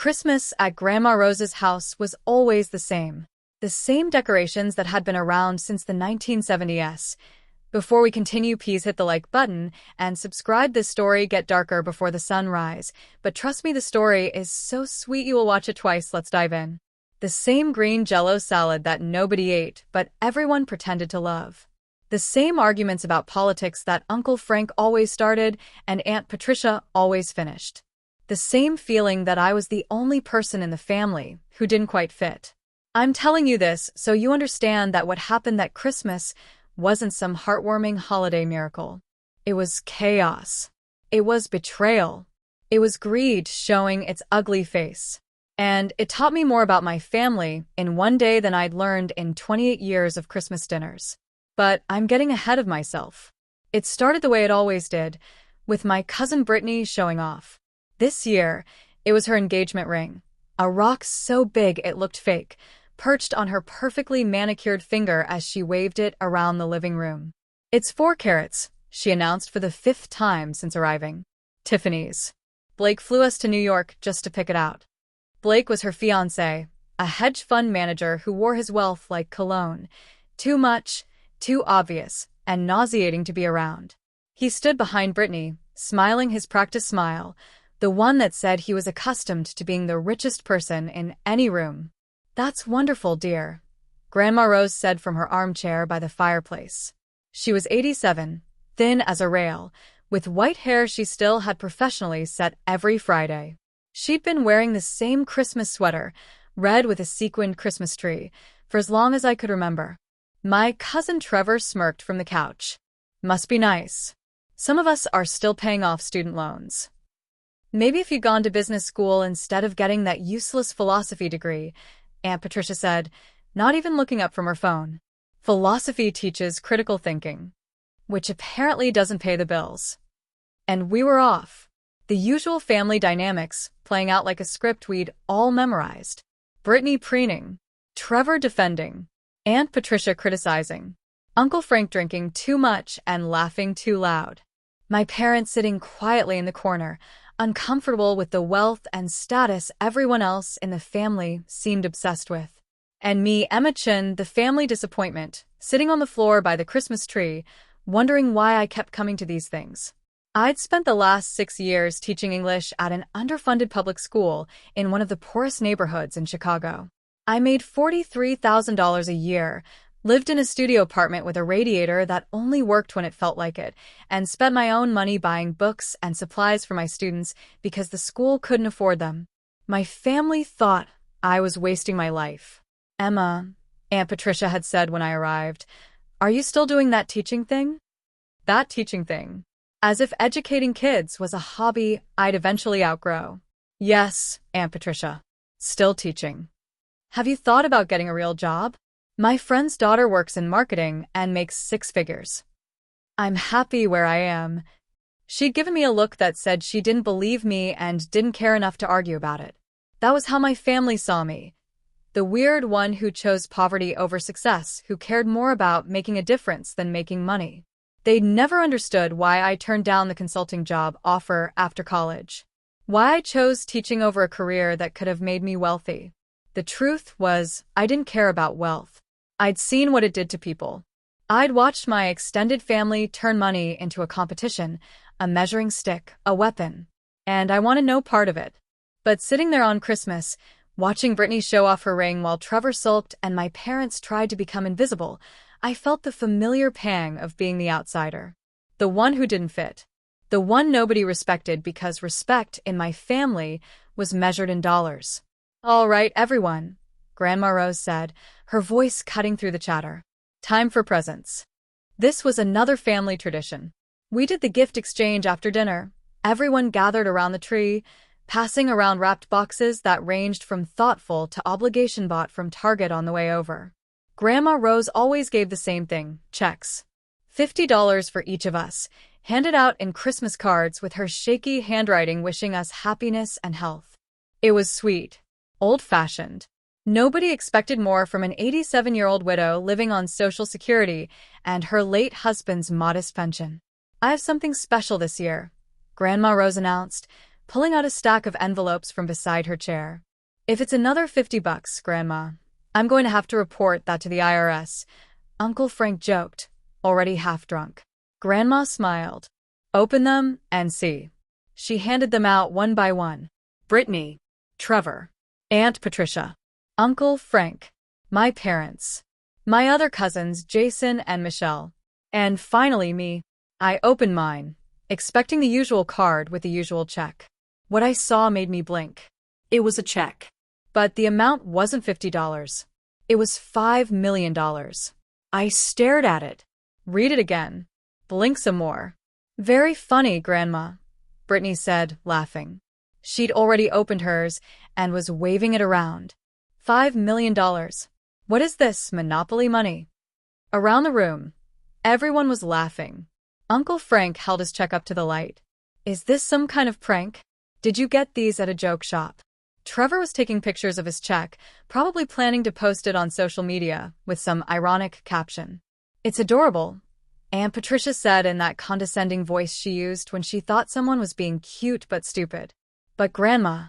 Christmas at Grandma Rose's house was always the same. The same decorations that had been around since the 1970s. Before we continue, please hit the like button and subscribe. This story get darker before the sunrise, but trust me, the story is so sweet you will watch it twice. Let's dive in. The same green Jell-O salad that nobody ate, but everyone pretended to love. The same arguments about politics that Uncle Frank always started and Aunt Patricia always finished. The same feeling that I was the only person in the family who didn't quite fit. I'm telling you this so you understand that what happened that Christmas wasn't some heartwarming holiday miracle. It was chaos. It was betrayal. It was greed showing its ugly face. And it taught me more about my family in one day than I'd learned in 28 years of Christmas dinners. But I'm getting ahead of myself. It started the way it always did, with my cousin Brittany showing off. This year, it was her engagement ring, a rock so big it looked fake, perched on her perfectly manicured finger as she waved it around the living room. "It's 4 carats, she announced for the 5th time since arriving. Tiffany's. Blake flew us to New York just to pick it out. Blake was her fiancé, a hedge fund manager who wore his wealth like cologne. Too much, too obvious, and nauseating to be around. He stood behind Brittany, smiling his practice smile, the one that said he was accustomed to being the richest person in any room. "That's wonderful, dear," Grandma Rose said from her armchair by the fireplace. She was 87, thin as a rail, with white hair she still had professionally set every Friday. She'd been wearing the same Christmas sweater, red with a sequined Christmas tree, for as long as I could remember. My cousin Trevor smirked from the couch. "Must be nice. Some of us are still paying off student loans. Maybe if you'd gone to business school instead of getting that useless philosophy degree," Aunt Patricia said, not even looking up from her phone. "Philosophy teaches critical thinking, which apparently doesn't pay the bills." And we were off. The usual family dynamics playing out like a script we'd all memorized. Brittany preening, Trevor defending, Aunt Patricia criticizing, Uncle Frank drinking too much and laughing too loud. My parents sitting quietly in the corner, uncomfortable with the wealth and status everyone else in the family seemed obsessed with. And me, Emma Chin, the family disappointment, sitting on the floor by the Christmas tree, wondering why I kept coming to these things. I'd spent the last 6 years teaching English at an underfunded public school in one of the poorest neighborhoods in Chicago. I made $43,000 a year, lived in a studio apartment with a radiator that only worked when it felt like it, and spent my own money buying books and supplies for my students because the school couldn't afford them. My family thought I was wasting my life. "Emma," Aunt Patricia had said when I arrived, "are you still doing that teaching thing?" That teaching thing. As if educating kids was a hobby I'd eventually outgrow. "Yes, Aunt Patricia. Still teaching." "Have you thought about getting a real job? My friend's daughter works in marketing and makes 6 figures. I'm happy where I am." She'd given me a look that said she didn't believe me and didn't care enough to argue about it. That was how my family saw me. The weird one who chose poverty over success, who cared more about making a difference than making money. They'd never understood why I turned down the consulting job offer after college. Why I chose teaching over a career that could have made me wealthy. The truth was, I didn't care about wealth. I'd seen what it did to people. I'd watched my extended family turn money into a competition, a measuring stick, a weapon. And I wanted no part of it. But sitting there on Christmas, watching Brittany show off her ring while Trevor sulked and my parents tried to become invisible, I felt the familiar pang of being the outsider. The one who didn't fit. The one nobody respected because respect in my family was measured in dollars. "All right, everyone," Grandma Rose said, her voice cutting through the chatter. "Time for presents." This was another family tradition. We did the gift exchange after dinner. Everyone gathered around the tree, passing around wrapped boxes that ranged from thoughtful to obligation bought from Target on the way over. Grandma Rose always gave the same thing, checks. $50 for each of us, handed out in Christmas cards with her shaky handwriting wishing us happiness and health. It was sweet, old-fashioned. Nobody expected more from an 87-year-old widow living on Social Security and her late husband's modest pension. "I have something special this year," Grandma Rose announced, pulling out a stack of envelopes from beside her chair. If it's another $50, Grandma, I'm going to have to report that to the IRS, Uncle Frank joked, already half drunk. Grandma smiled. Open them and see. She handed them out one by one. Brittany, Trevor, Aunt Patricia, Uncle Frank, my parents, my other cousins Jason and Michelle, and finally me. I opened mine, expecting the usual card with the usual check. What I saw made me blink. It was a check. But the amount wasn't $50. It was $5 million. I stared at it. Read it again. Blink some more. Very funny, Grandma, Brittany said, laughing. She'd already opened hers and was waving it around. $5 million. What is this, Monopoly money? Around the room, everyone was laughing. Uncle Frank held his check up to the light. Is this some kind of prank? Did you get these at a joke shop? Trevor was taking pictures of his check, probably planning to post it on social media with some ironic caption. It's adorable, Aunt Patricia said in that condescending voice she used when she thought someone was being cute but stupid. But Grandma,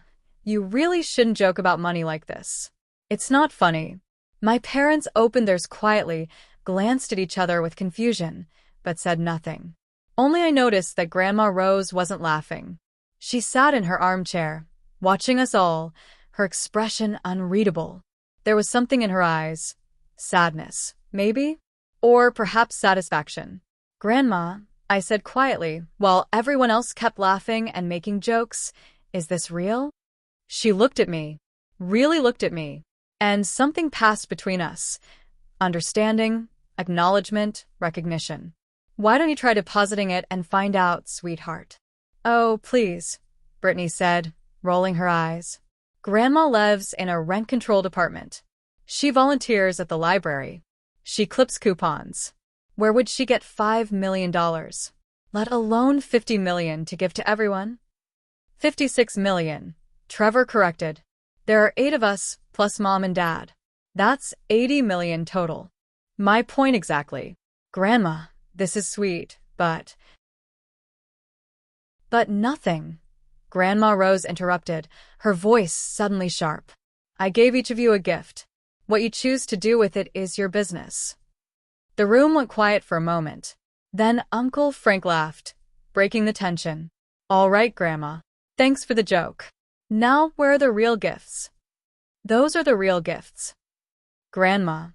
you really shouldn't joke about money like this. It's not funny. My parents opened theirs quietly, glanced at each other with confusion, but said nothing. Only I noticed that Grandma Rose wasn't laughing. She sat in her armchair, watching us all, her expression unreadable. There was something in her eyes. Sadness, maybe? Or perhaps satisfaction. Grandma, I said quietly, while everyone else kept laughing and making jokes, is this real? She looked at me, really looked at me, and something passed between us. Understanding, acknowledgement, recognition. Why don't you try depositing it and find out, sweetheart? Oh, please, Brittany said, rolling her eyes. Grandma lives in a rent-control department. She volunteers at the library. She clips coupons. Where would she get $5 million? Let alone $50 million to give to everyone? $56 million, Trevor corrected. There are 8 of us, plus Mom and Dad. That's $80 million total. My point exactly. Grandma, this is sweet, but nothing. Grandma Rose interrupted, her voice suddenly sharp. I gave each of you a gift. What you choose to do with it is your business. The room went quiet for a moment. Then Uncle Frank laughed, breaking the tension. All right, Grandma. Thanks for the joke. Now, where are the real gifts? Those are the real gifts. Grandma.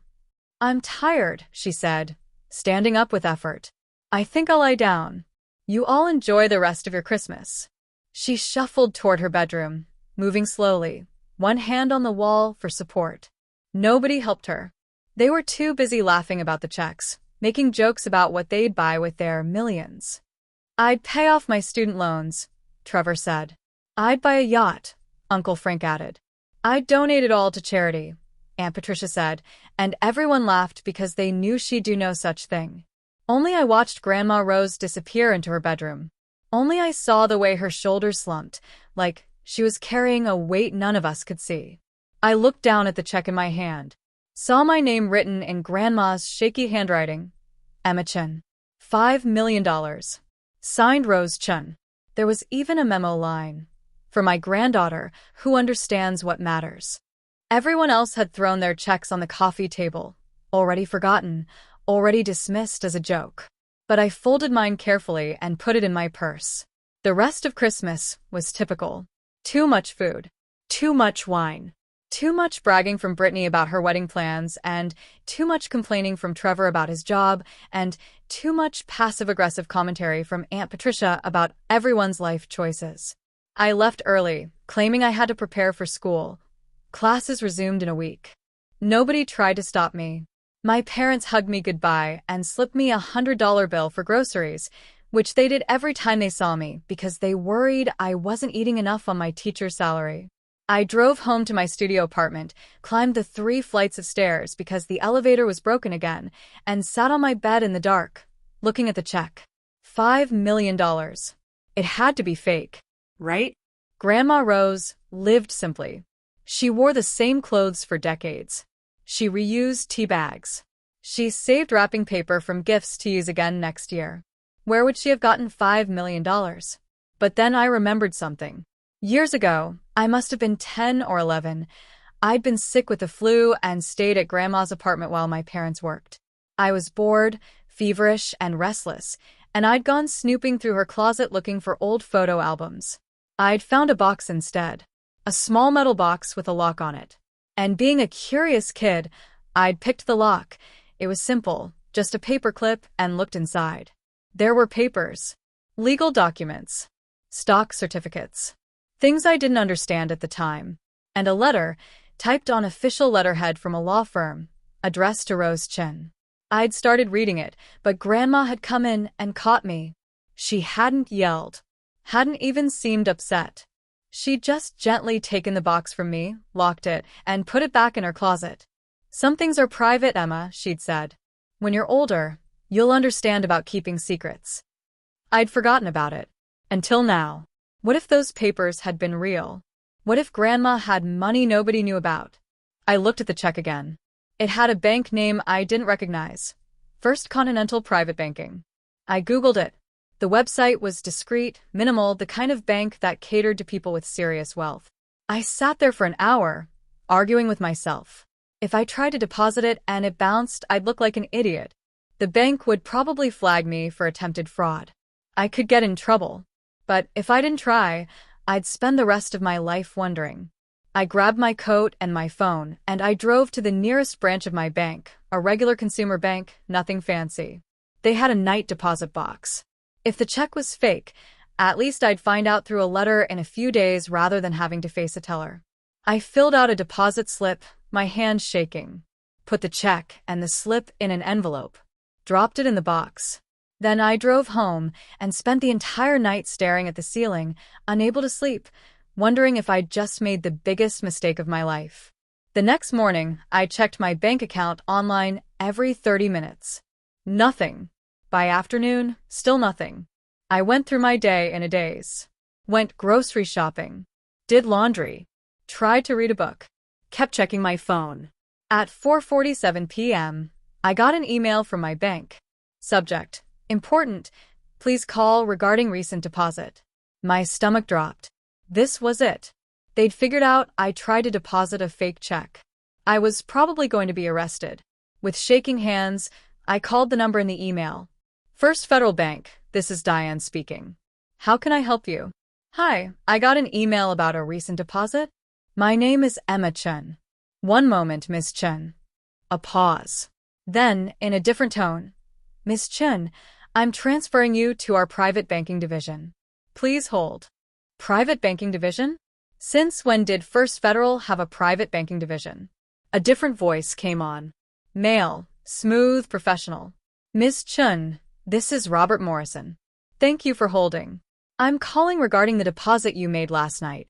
I'm tired, she said, standing up with effort. I think I'll lie down. You all enjoy the rest of your Christmas. She shuffled toward her bedroom, moving slowly, one hand on the wall for support. Nobody helped her. They were too busy laughing about the checks, making jokes about what they'd buy with their millions. I'd pay off my student loans, Trevor said. I'd buy a yacht, Uncle Frank added. I'd donate it all to charity, Aunt Patricia said, and everyone laughed because they knew she'd do no such thing. Only I watched Grandma Rose disappear into her bedroom. Only I saw the way her shoulders slumped, like she was carrying a weight none of us could see. I looked down at the check in my hand, saw my name written in Grandma's shaky handwriting. Emma Chen. $5 million. Signed Rose Chen. There was even a memo line. For my granddaughter, who understands what matters. Everyone else had thrown their checks on the coffee table, already forgotten, already dismissed as a joke. But I folded mine carefully and put it in my purse. The rest of Christmas was typical. Too much food. Too much wine. Too much bragging from Brittany about her wedding plans, and too much complaining from Trevor about his job, and too much passive-aggressive commentary from Aunt Patricia about everyone's life choices. I left early, claiming I had to prepare for school. Classes resumed in a week. Nobody tried to stop me. My parents hugged me goodbye and slipped me a $100 bill for groceries, which they did every time they saw me because they worried I wasn't eating enough on my teacher's salary. I drove home to my studio apartment, climbed the 3 flights of stairs because the elevator was broken again, and sat on my bed in the dark, looking at the check. $5 million. It had to be fake, right? Grandma Rose lived simply. She wore the same clothes for decades. She reused tea bags. She saved wrapping paper from gifts to use again next year. Where would she have gotten $5 million? But then I remembered something. Years ago, I must have been 10 or 11. I'd been sick with the flu and stayed at Grandma's apartment while my parents worked. I was bored, feverish, and restless, and I'd gone snooping through her closet looking for old photo albums. I'd found a box instead, a small metal box with a lock on it. And being a curious kid, I'd picked the lock. It was simple, just a paper clip, and looked inside. There were papers, legal documents, stock certificates, things I didn't understand at the time, and a letter typed on official letterhead from a law firm, addressed to Rose Chen. I'd started reading it, but Grandma had come in and caught me. She hadn't yelled, hadn't even seemed upset. She'd just gently taken the box from me, locked it, and put it back in her closet. "Some things are private, Emma," she'd said. "When you're older, you'll understand about keeping secrets." I'd forgotten about it. Until now. What if those papers had been real? What if Grandma had money nobody knew about? I looked at the check again. It had a bank name I didn't recognize. First Continental Private Banking. I Googled it. The website was discreet, minimal, the kind of bank that catered to people with serious wealth. I sat there for an hour, arguing with myself. If I tried to deposit it and it bounced, I'd look like an idiot. The bank would probably flag me for attempted fraud. I could get in trouble. But if I didn't try, I'd spend the rest of my life wondering. I grabbed my coat and my phone, and I drove to the nearest branch of my bank, a regular consumer bank, nothing fancy. They had a night deposit box. If the check was fake, at least I'd find out through a letter in a few days rather than having to face a teller. I filled out a deposit slip, my hands shaking, put the check and the slip in an envelope, dropped it in the box. Then I drove home and spent the entire night staring at the ceiling, unable to sleep, wondering if I'd just made the biggest mistake of my life. The next morning, I checked my bank account online every 30 minutes. Nothing. By afternoon, still nothing. I went through my day in a daze. Went grocery shopping. Did laundry. Tried to read a book. Kept checking my phone. At 4:47 p.m., I got an email from my bank. Subject: Important. Please call regarding recent deposit. My stomach dropped. This was it. They'd figured out I tried to deposit a fake check. I was probably going to be arrested. With shaking hands, I called the number in the email. "First Federal Bank, this is Diane speaking. How can I help you?" "Hi, I got an email about a recent deposit. My name is Emma Chen." "One moment, Miss Chen." A pause. Then, in a different tone, "Miss Chen, I'm transferring you to our private banking division. Please hold." Private banking division? Since when did First Federal have a private banking division? A different voice came on. Male, smooth, professional. "Miss Chen, this is Robert Morrison. Thank you for holding. I'm calling regarding the deposit you made last night.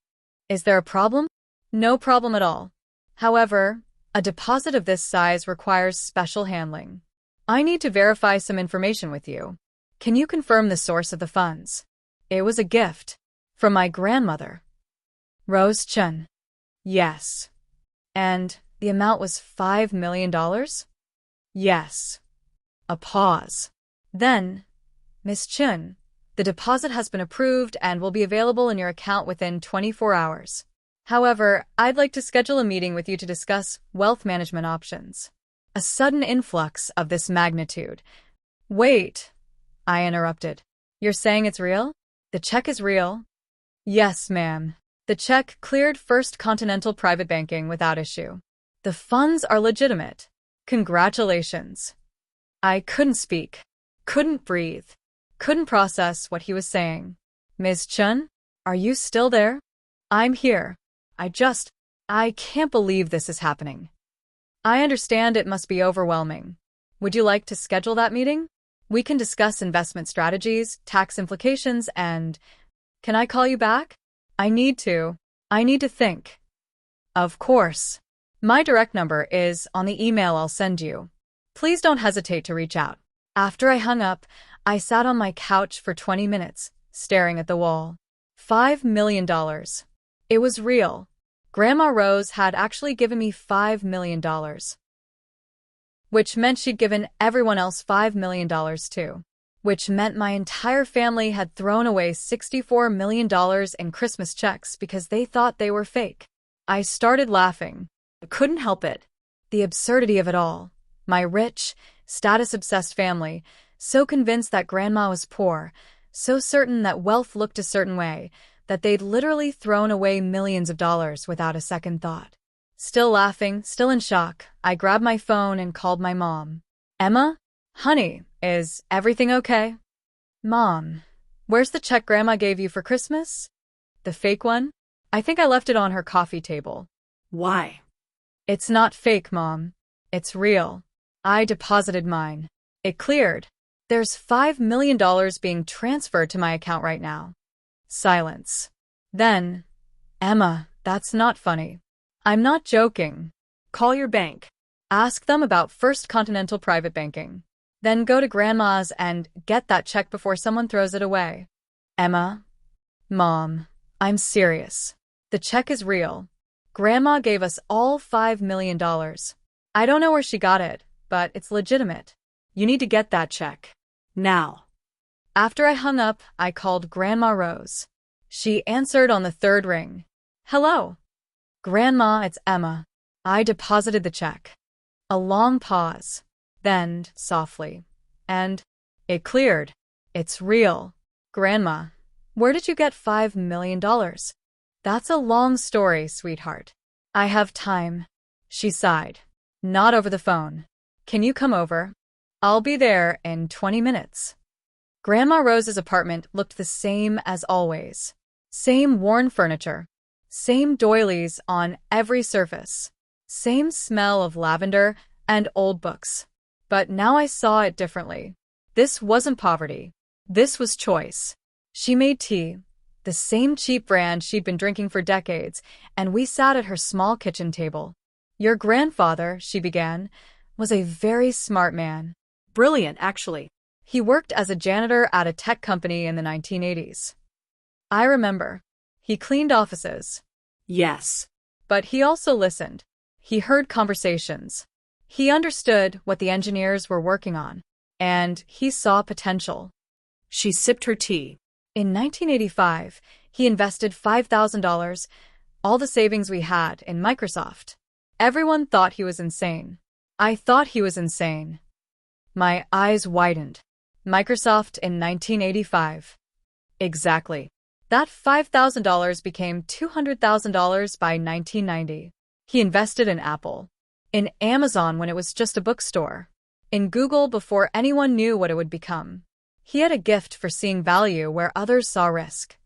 Is there a problem?" "No problem at all. However, a deposit of this size requires special handling. I need to verify some information with you. Can you confirm the source of the funds?" "It was a gift. From my grandmother." "Rose Chen." "Yes." "And the amount was $5 million? "Yes." A pause. Then, "Miss Chen, the deposit has been approved and will be available in your account within 24 hours. However, I'd like to schedule a meeting with you to discuss wealth management options." A sudden influx of this magnitude. "Wait," I interrupted. "You're saying it's real? The check is real?" "Yes, ma'am. The check cleared First Continental Private Banking without issue. The funds are legitimate. Congratulations." I couldn't speak, couldn't breathe, couldn't process what he was saying. "Ms. Chen, are you still there?" "I'm here. I can't believe this is happening." "I understand it must be overwhelming. Would you like to schedule that meeting? We can discuss investment strategies, tax implications, and... Can I call you back?" I need to think." "Of course. My direct number is on the email I'll send you. Please don't hesitate to reach out." After I hung up, I sat on my couch for 20 minutes, staring at the wall. $5 million. It was real. Grandma Rose had actually given me $5 million. Which meant she'd given everyone else $5 million too. which meant my entire family had thrown away $64 million in Christmas checks because they thought they were fake. I started laughing. I couldn't help it. The absurdity of it all. My rich, status-obsessed family, so convinced that Grandma was poor, so certain that wealth looked a certain way, that they'd literally thrown away millions of dollars without a second thought. Still laughing, still in shock, I grabbed my phone and called my mom. Emma? Honey, is everything okay? Mom, where's the check Grandma gave you for Christmas? The fake one? I think I left it on her coffee table. Why? It's not fake, Mom. It's real. I deposited mine. It cleared. There's $5 million being transferred to my account right now. Silence. Then, Emma, that's not funny. I'm not joking. Call your bank. Ask them about First Continental Private Banking. Then go to Grandma's and get that check before someone throws it away. Emma? Mom, I'm serious. The check is real. Grandma gave us all $5 million. I don't know where she got it, but it's legitimate. You need to get that check. Now. After I hung up, I called Grandma Rose. She answered on the third ring. Hello. Grandma, it's Emma. I deposited the check. A long pause. Then, softly. And it cleared. It's real. Grandma, where did you get $5 million? That's a long story, sweetheart. I have time. She sighed. Not over the phone. Can you come over? I'll be there in 20 minutes. Grandma Rose's apartment looked the same as always. Same worn furniture. Same doilies on every surface. Same smell of lavender and old books. But now I saw it differently. This wasn't poverty. This was choice. She made tea, the same cheap brand she'd been drinking for decades, and we sat at her small kitchen table. Your grandfather, she began, was a very smart man. Brilliant, actually. He worked as a janitor at a tech company in the 1980s. I remember. He cleaned offices. Yes. But he also listened. He heard conversations. He understood what the engineers were working on. And he saw potential. She sipped her tea. In 1985, he invested $5,000, all the savings we had, in Microsoft. Everyone thought he was insane. I thought he was insane. My eyes widened. Microsoft in 1985. Exactly. That $5,000 became $200,000 by 1990. He invested in Apple. In Amazon when it was just a bookstore. In Google before anyone knew what it would become. He had a gift for seeing value where others saw risk.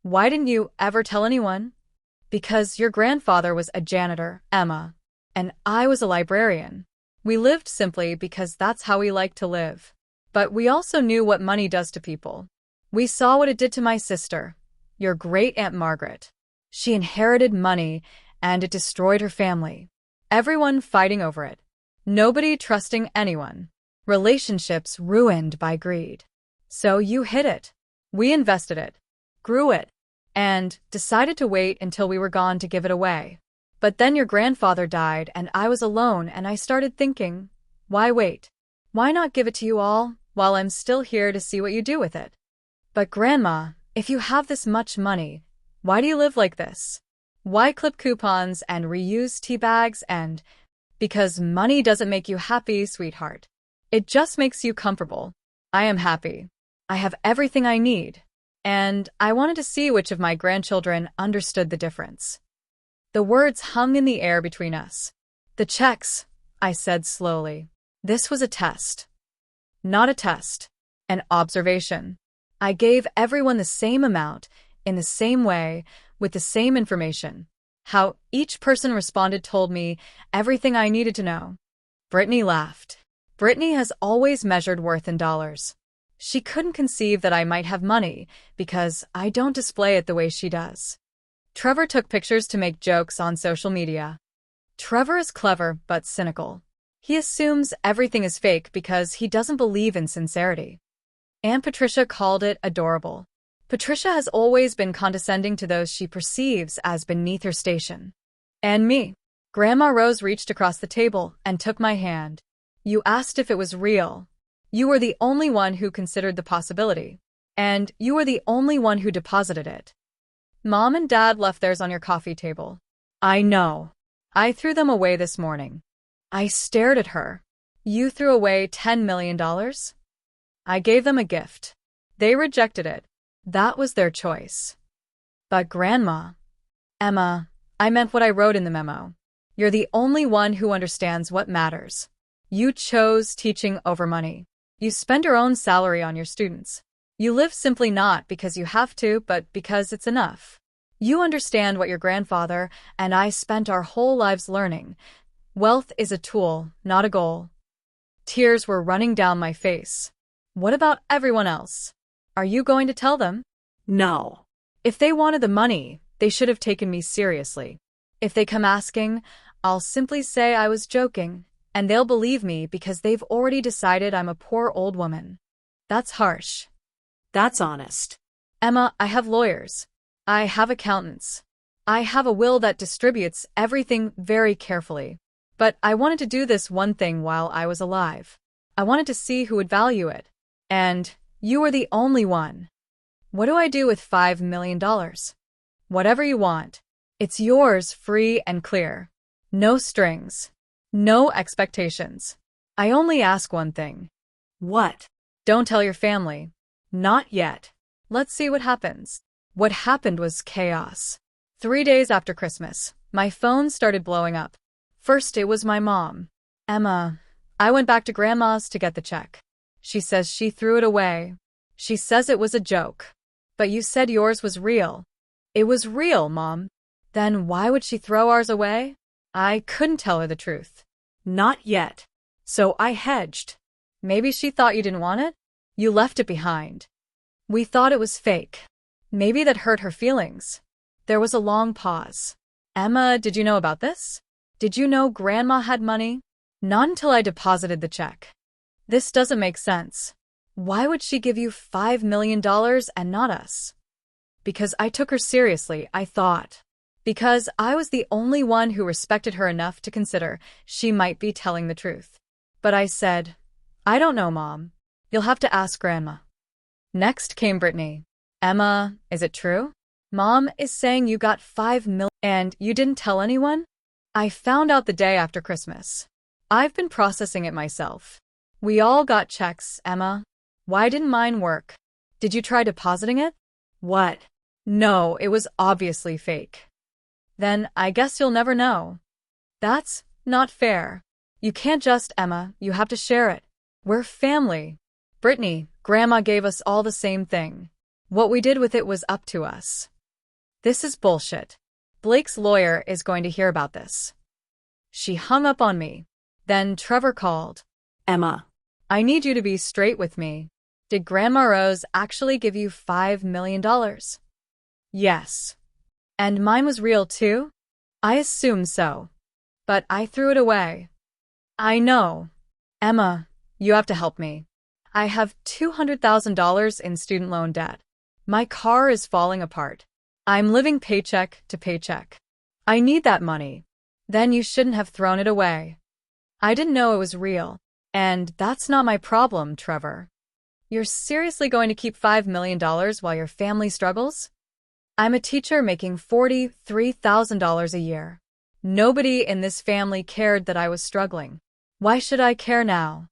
Why didn't you ever tell anyone? Because your grandfather was a janitor, Emma, and I was a librarian. We lived simply because that's how we liked to live. But we also knew what money does to people. We saw what it did to my sister, your great-aunt Margaret. She inherited money, and it destroyed her family. Everyone fighting over it. Nobody trusting anyone. Relationships ruined by greed. So you hid it. We invested it. Grew it. And decided to wait until we were gone to give it away. But then your grandfather died and I was alone and I started thinking, why wait? Why not give it to you all while I'm still here to see what you do with it? But Grandma, if you have this much money, why do you live like this? Why clip coupons and reuse tea bags and... Because money doesn't make you happy, sweetheart. It just makes you comfortable. I am happy. I have everything I need. And I wanted to see which of my grandchildren understood the difference. The words hung in the air between us. The checks, I said slowly. This was a test. Not a test. An observation. I gave everyone the same amount, in the same way, with the same information. How each person responded told me everything I needed to know. Brittany laughed. Brittany has always measured worth in dollars. She couldn't conceive that I might have money because I don't display it the way she does. Trevor took pictures to make jokes on social media. Trevor is clever but cynical. He assumes everything is fake because he doesn't believe in sincerity. Aunt Patricia called it adorable. Patricia has always been condescending to those she perceives as beneath her station. And me. Grandma Rose reached across the table and took my hand. You asked if it was real. You were the only one who considered the possibility. And you were the only one who deposited it. Mom and Dad left theirs on your coffee table. I know. I threw them away this morning. I stared at her. You threw away $10 million? I gave them a gift. They rejected it. That was their choice. But Grandma. Emma, I meant what I wrote in the memo. You're the only one who understands what matters. You chose teaching over money. You spend your own salary on your students. You live simply not because you have to, but because it's enough. You understand what your grandfather and I spent our whole lives learning. Wealth is a tool, not a goal. Tears were running down my face. What about everyone else? Are you going to tell them? No. If they wanted the money, they should have taken me seriously. If they come asking, I'll simply say I was joking, and they'll believe me because they've already decided I'm a poor old woman. That's harsh. That's honest. Emma, I have lawyers. I have accountants. I have a will that distributes everything very carefully. But I wanted to do this one thing while I was alive. I wanted to see who would value it. And you were the only one. What do I do with $5 million? Whatever you want. It's yours, free and clear. No strings. No expectations. I only ask one thing. What? Don't tell your family. Not yet. Let's see what happens. What happened was chaos. 3 days after Christmas, my phone started blowing up. First, it was my mom. Emma, I went back to Grandma's to get the check. She says she threw it away. She says it was a joke. But you said yours was real. It was real, Mom. Then why would she throw ours away? I couldn't tell her the truth. Not yet. So I hedged. Maybe she thought you didn't want it? You left it behind. We thought it was fake. Maybe that hurt her feelings. There was a long pause. Emma, did you know about this? Did you know Grandma had money? Not until I deposited the check. This doesn't make sense. Why would she give you $5 million and not us? Because I took her seriously, I thought. Because I was the only one who respected her enough to consider she might be telling the truth. But I said, I don't know, Mom. You'll have to ask Grandma. Next came Brittany. Emma, is it true? Mom is saying you got $5 million and you didn't tell anyone? I found out the day after Christmas. I've been processing it myself. We all got checks, Emma. Why didn't mine work? Did you try depositing it? What? No, it was obviously fake. Then I guess you'll never know. That's not fair. You can't just, Emma, you have to share it. We're family. Brittany, Grandma gave us all the same thing. What we did with it was up to us. This is bullshit. Blake's lawyer is going to hear about this. She hung up on me. Then Trevor called. Emma. I need you to be straight with me. Did Grandma Rose actually give you $5 million? Yes. And mine was real too? I assume so. But I threw it away. I know. Emma, you have to help me. I have $200,000 in student loan debt. My car is falling apart. I'm living paycheck to paycheck. I need that money. Then you shouldn't have thrown it away. I didn't know it was real. And that's not my problem, Trevor. You're seriously going to keep $5 million while your family struggles? I'm a teacher making $43,000 a year. Nobody in this family cared that I was struggling. Why should I care now?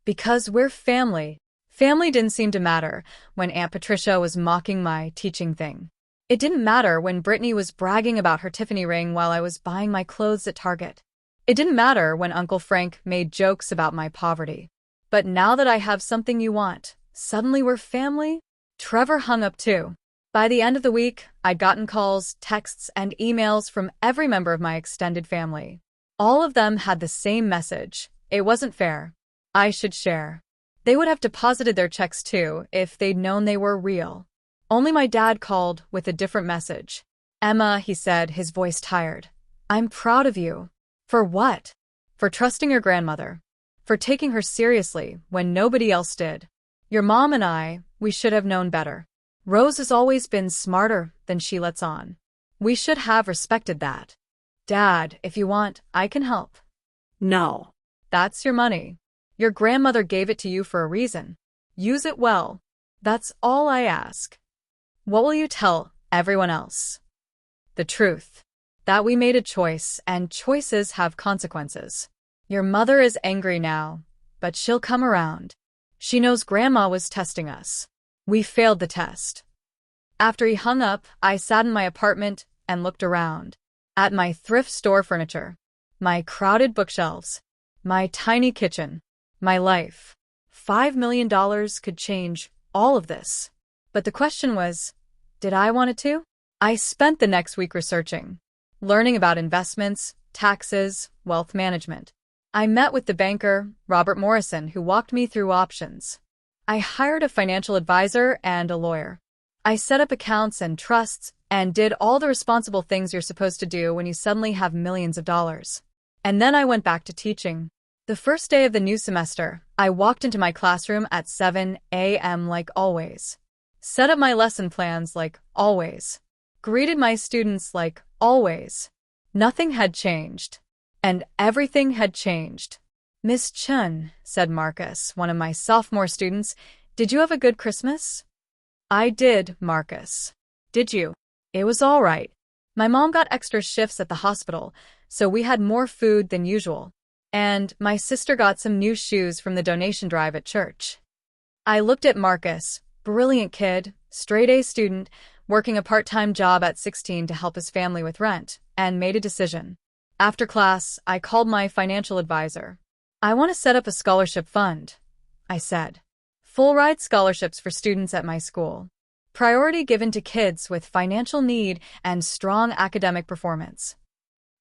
Because we're family. Family didn't seem to matter when Aunt Patricia was mocking my teaching thing. It didn't matter when Brittany was bragging about her Tiffany ring while I was buying my clothes at Target. It didn't matter when Uncle Frank made jokes about my poverty. But now that I have something you want, suddenly we're family? Trevor hung up too. By the end of the week, I'd gotten calls, texts, and emails from every member of my extended family. All of them had the same message. It wasn't fair. I should share. They would have deposited their checks too if they'd known they were real. Only my dad called with a different message. Emma, he said, his voice tired. I'm proud of you. For what? For trusting your grandmother. For taking her seriously when nobody else did. Your mom and I, we should have known better. Rose has always been smarter than she lets on. We should have respected that. Dad, if you want, I can help. No. That's your money. Your grandmother gave it to you for a reason. Use it well. That's all I ask. What will you tell everyone else? The truth. That we made a choice, and choices have consequences. Your mother is angry now, but she'll come around. She knows Grandma was testing us. We failed the test. After he hung up, I sat in my apartment and looked around. At my thrift store furniture, my crowded bookshelves, my tiny kitchen, my life. $5 million could change all of this. But the question was, did I want it to? I spent the next week researching, learning about investments, taxes, wealth management. I met with the banker, Robert Morrison, who walked me through options. I hired a financial advisor and a lawyer. I set up accounts and trusts and did all the responsible things you're supposed to do when you suddenly have millions of dollars. And then I went back to teaching. The first day of the new semester, I walked into my classroom at 7 a.m. like always. Set up my lesson plans like always. Greeted my students like always. Nothing had changed. And everything had changed. Miss Chun, said Marcus, one of my sophomore students, did you have a good Christmas? I did, Marcus. Did you? It was all right. My mom got extra shifts at the hospital, so we had more food than usual. And my sister got some new shoes from the donation drive at church. I looked at Marcus, brilliant kid, straight-A student, working a part-time job at 16 to help his family with rent, and made a decision. After class, I called my financial advisor. I want to set up a scholarship fund, I said. Full-ride scholarships for students at my school. Priority given to kids with financial need and strong academic performance.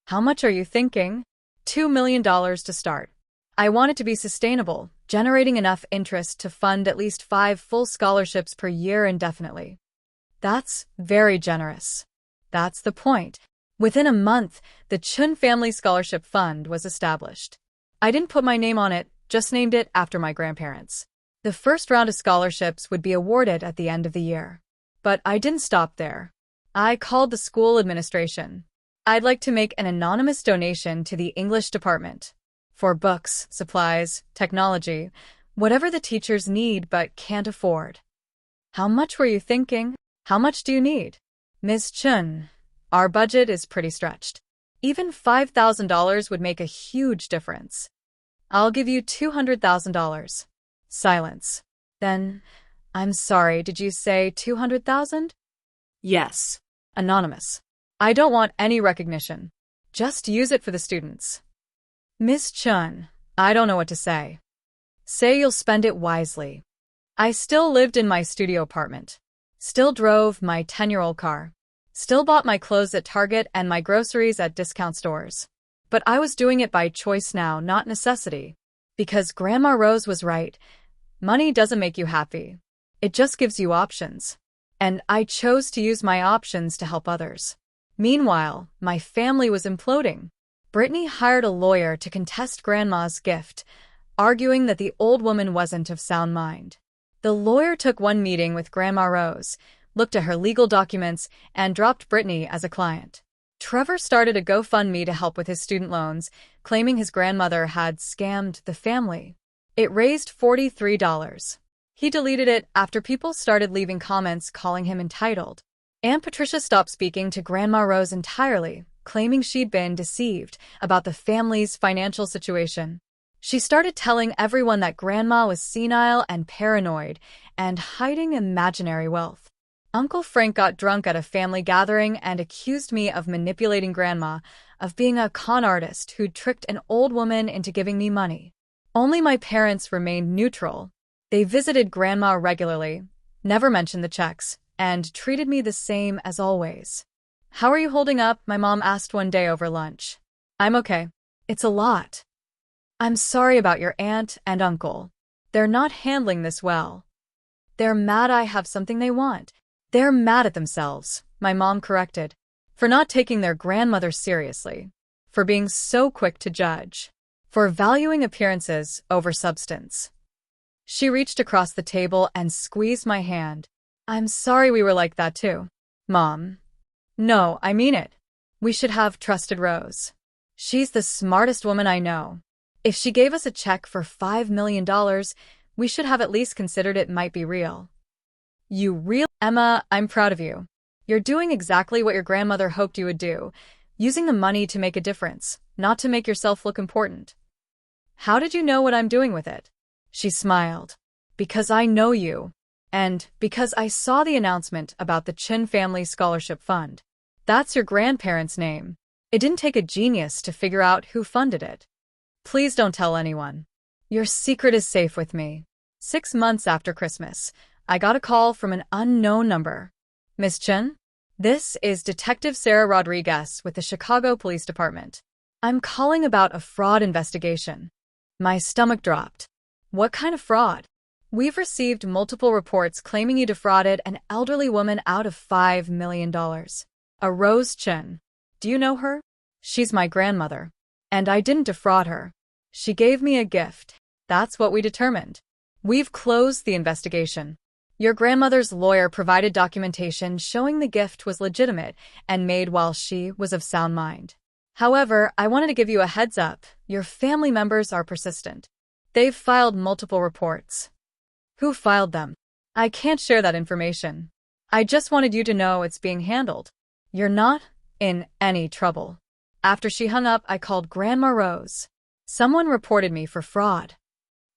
How much are you thinking? $2 million to start. I want it to be sustainable, generating enough interest to fund at least 5 full scholarships per year indefinitely. That's very generous. That's the point. Within a month, the Chun Family Scholarship Fund was established. I didn't put my name on it, just named it after my grandparents. The first round of scholarships would be awarded at the end of the year. But I didn't stop there. I called the school administration. I'd like to make an anonymous donation to the English department. For books, supplies, technology, whatever the teachers need but can't afford. How much were you thinking? How much do you need? Ms. Chun, our budget is pretty stretched. Even $5,000 would make a huge difference. I'll give you $200,000. Silence. Then, I'm sorry, did you say 200,000? Yes. Anonymous. I don't want any recognition. Just use it for the students. Miss Chun, I don't know what to say. Say you'll spend it wisely. I still lived in my studio apartment. Still drove my 10-year-old car. Still bought my clothes at Target and my groceries at discount stores. But I was doing it by choice now, not necessity. Because Grandma Rose was right. Money doesn't make you happy. It just gives you options. And I chose to use my options to help others. Meanwhile, my family was imploding. Brittany hired a lawyer to contest Grandma's gift, arguing that the old woman wasn't of sound mind. The lawyer took one meeting with Grandma Rose, looked at her legal documents, and dropped Brittany as a client. Trevor started a GoFundMe to help with his student loans, claiming his grandmother had scammed the family. It raised $43. He deleted it after people started leaving comments calling him entitled. Aunt Patricia stopped speaking to Grandma Rose entirely, claiming she'd been deceived about the family's financial situation. She started telling everyone that Grandma was senile and paranoid and hiding imaginary wealth. Uncle Frank got drunk at a family gathering and accused me of manipulating Grandma, of being a con artist who'd tricked an old woman into giving me money. Only my parents remained neutral. They visited Grandma regularly, never mentioned the checks, and treated me the same as always. How are you holding up? My mom asked one day over lunch. I'm okay. It's a lot. I'm sorry about your aunt and uncle. They're not handling this well. They're mad I have something they want. They're mad at themselves, my mom corrected, for not taking their grandmother seriously, for being so quick to judge, for valuing appearances over substance. She reached across the table and squeezed my hand. I'm sorry we were like that too, Mom. No, I mean it. We should have trusted Rose. She's the smartest woman I know. If she gave us a check for $5 million, we should have at least considered it might be real. Emma, I'm proud of you. You're doing exactly what your grandmother hoped you would do, using the money to make a difference, not to make yourself look important. How did you know what I'm doing with it? She smiled. Because I know you. And because I saw the announcement about the Chin Family Scholarship Fund. That's your grandparents' name. It didn't take a genius to figure out who funded it. Please don't tell anyone. Your secret is safe with me. 6 months after Christmas, I got a call from an unknown number. Miss Chen? This is Detective Sarah Rodriguez with the Chicago Police Department. I'm calling about a fraud investigation. My stomach dropped. What kind of fraud? We've received multiple reports claiming you defrauded an elderly woman out of $5 million. A Rose Chen. Do you know her? She's my grandmother. And I didn't defraud her. She gave me a gift. That's what we determined. We've closed the investigation. Your grandmother's lawyer provided documentation showing the gift was legitimate and made while she was of sound mind. However, I wanted to give you a heads up. Your family members are persistent. They've filed multiple reports. Who filed them? I can't share that information. I just wanted you to know it's being handled. You're not in any trouble. After she hung up, I called Grandma Rose. Someone reported me for fraud.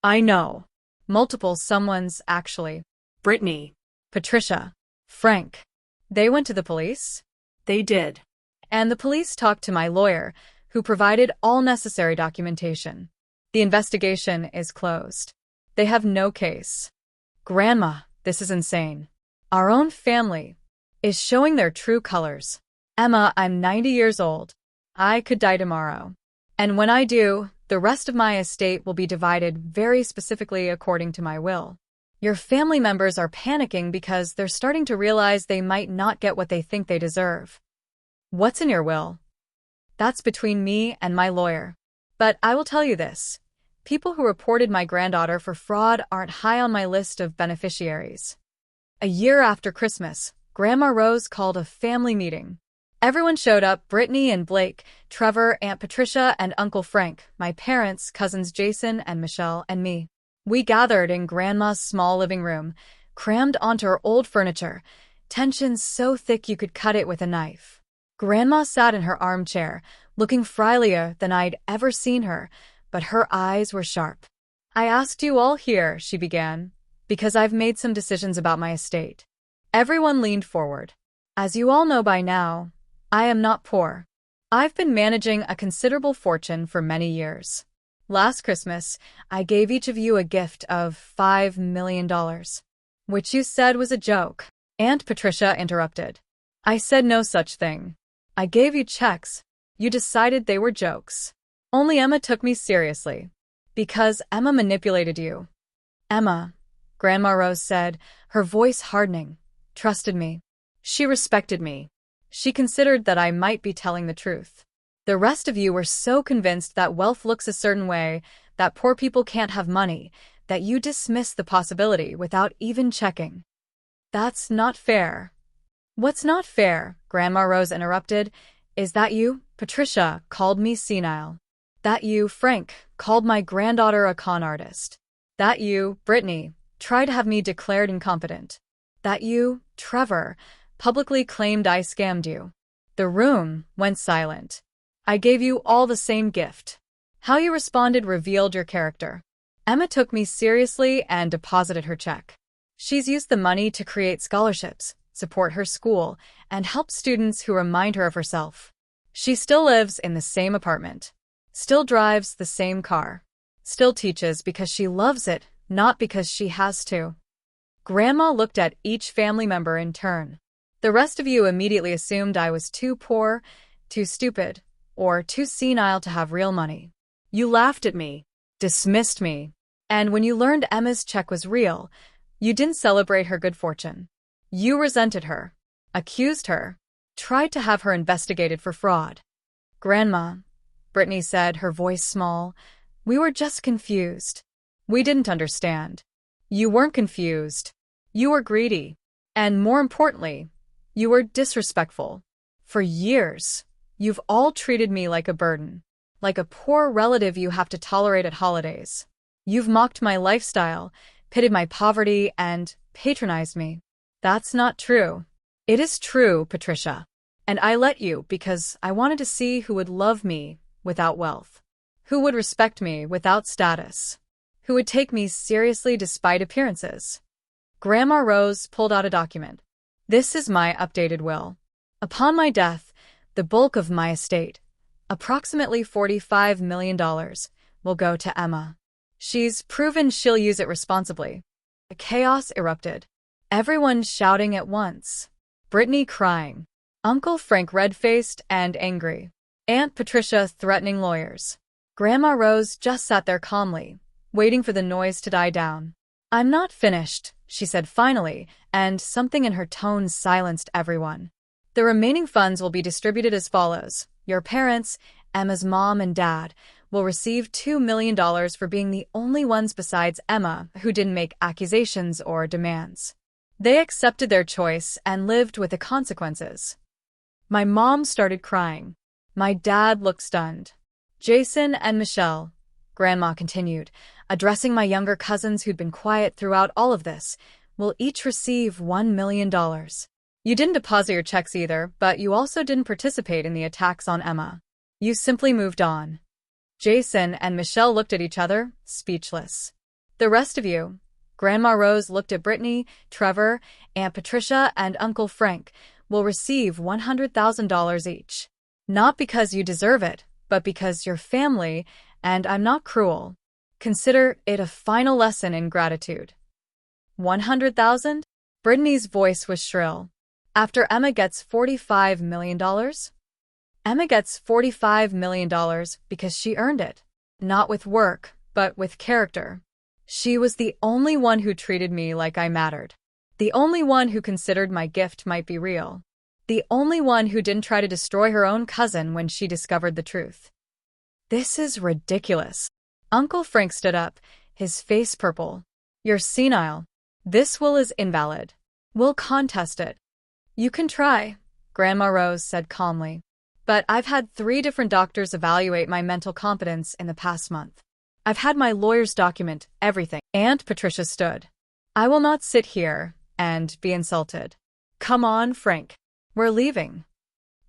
I know. Multiple someones, actually. Brittany. Patricia. Frank. They went to the police? They did. And the police talked to my lawyer, who provided all necessary documentation. The investigation is closed. They have no case. Grandma, this is insane. Our own family is showing their true colors. Emma, I'm 90 years old. I could die tomorrow. And when I do, the rest of my estate will be divided very specifically according to my will. Your family members are panicking because they're starting to realize they might not get what they think they deserve. What's in your will? That's between me and my lawyer. But I will tell you this. People who reported my granddaughter for fraud aren't high on my list of beneficiaries. A year after Christmas, Grandma Rose called a family meeting. Everyone showed up, Brittany and Blake, Trevor, Aunt Patricia, and Uncle Frank, my parents, cousins Jason and Michelle, and me. We gathered in Grandma's small living room, crammed onto her old furniture, tension so thick you could cut it with a knife. Grandma sat in her armchair, looking friendlier than I'd ever seen her, but her eyes were sharp. I asked you all here, she began, because I've made some decisions about my estate. Everyone leaned forward. As you all know by now, I am not poor. I've been managing a considerable fortune for many years. Last Christmas, I gave each of you a gift of $5 million, which you said was a joke. Aunt Patricia interrupted. I said no such thing. I gave you checks. You decided they were jokes. Only Emma took me seriously. Because Emma manipulated you. Emma, Grandma Rose said, her voice hardening, trusted me. She respected me. She considered that I might be telling the truth. The rest of you were so convinced that wealth looks a certain way, that poor people can't have money, that you dismissed the possibility without even checking. That's not fair. What's not fair, Grandma Rose interrupted, is that you, Patricia, called me senile. That you, Frank, called my granddaughter a con artist. That you, Brittany, tried to have me declared incompetent. That you, Trevor, publicly claimed I scammed you. The room went silent. I gave you all the same gift. How you responded revealed your character. Emma took me seriously and deposited her check. She's used the money to create scholarships, support her school, and help students who remind her of herself. She still lives in the same apartment. Still drives the same car. Still teaches because she loves it, not because she has to. Grandma looked at each family member in turn. The rest of you immediately assumed I was too poor, too stupid, or too senile to have real money. You laughed at me, dismissed me, and when you learned Emma's check was real, you didn't celebrate her good fortune. You resented her, accused her, tried to have her investigated for fraud. Grandma, Brittany said, her voice small, we were just confused. We didn't understand. You weren't confused. You were greedy. And more importantly, you were disrespectful. For years, you've all treated me like a burden. like a poor relative you have to tolerate at holidays. You've mocked my lifestyle, pitied my poverty, and patronized me. That's not true. It is true, Patricia. And I let you because I wanted to see who would love me without wealth, who would respect me without status, who would take me seriously despite appearances. Grandma Rose pulled out a document. This is my updated will. Upon my death, the bulk of my estate, approximately $45 million, will go to Emma. She's proven she'll use it responsibly. The chaos erupted. Everyone shouting at once. Brittany crying. Uncle Frank red-faced and angry. Aunt Patricia threatening lawyers. Grandma Rose just sat there calmly, waiting for the noise to die down. I'm not finished, she said finally, and something in her tone silenced everyone. The remaining funds will be distributed as follows. Your parents, Emma's mom and dad, will receive $2 million for being the only ones besides Emma who didn't make accusations or demands. They accepted their choice and lived with the consequences. My mom started crying. My dad looked stunned. Jason and Michelle, Grandma continued, addressing my younger cousins who'd been quiet throughout all of this, will each receive $1 million. You didn't deposit your checks either, but you also didn't participate in the attacks on Emma. You simply moved on. Jason and Michelle looked at each other, speechless. The rest of you, Grandma Rose looked at Brittany, Trevor, Aunt Patricia, and Uncle Frank, will receive $100,000 each. Not because you deserve it, but because you're family, and I'm not cruel. Consider it a final lesson in gratitude. 100,000? Brittany's voice was shrill. After Emma gets $45 million? Emma gets $45 million because she earned it. Not with work, but with character. She was the only one who treated me like I mattered. The only one who considered my gift might be real. The only one who didn't try to destroy her own cousin when she discovered the truth. This is ridiculous. Uncle Frank stood up, his face purple. You're senile. This will is invalid. We'll contest it. You can try, Grandma Rose said calmly. But I've had 3 different doctors evaluate my mental competence in the past month. I've had my lawyers document everything. Aunt Patricia stood. I will not sit here and be insulted. Come on, Frank. We're leaving.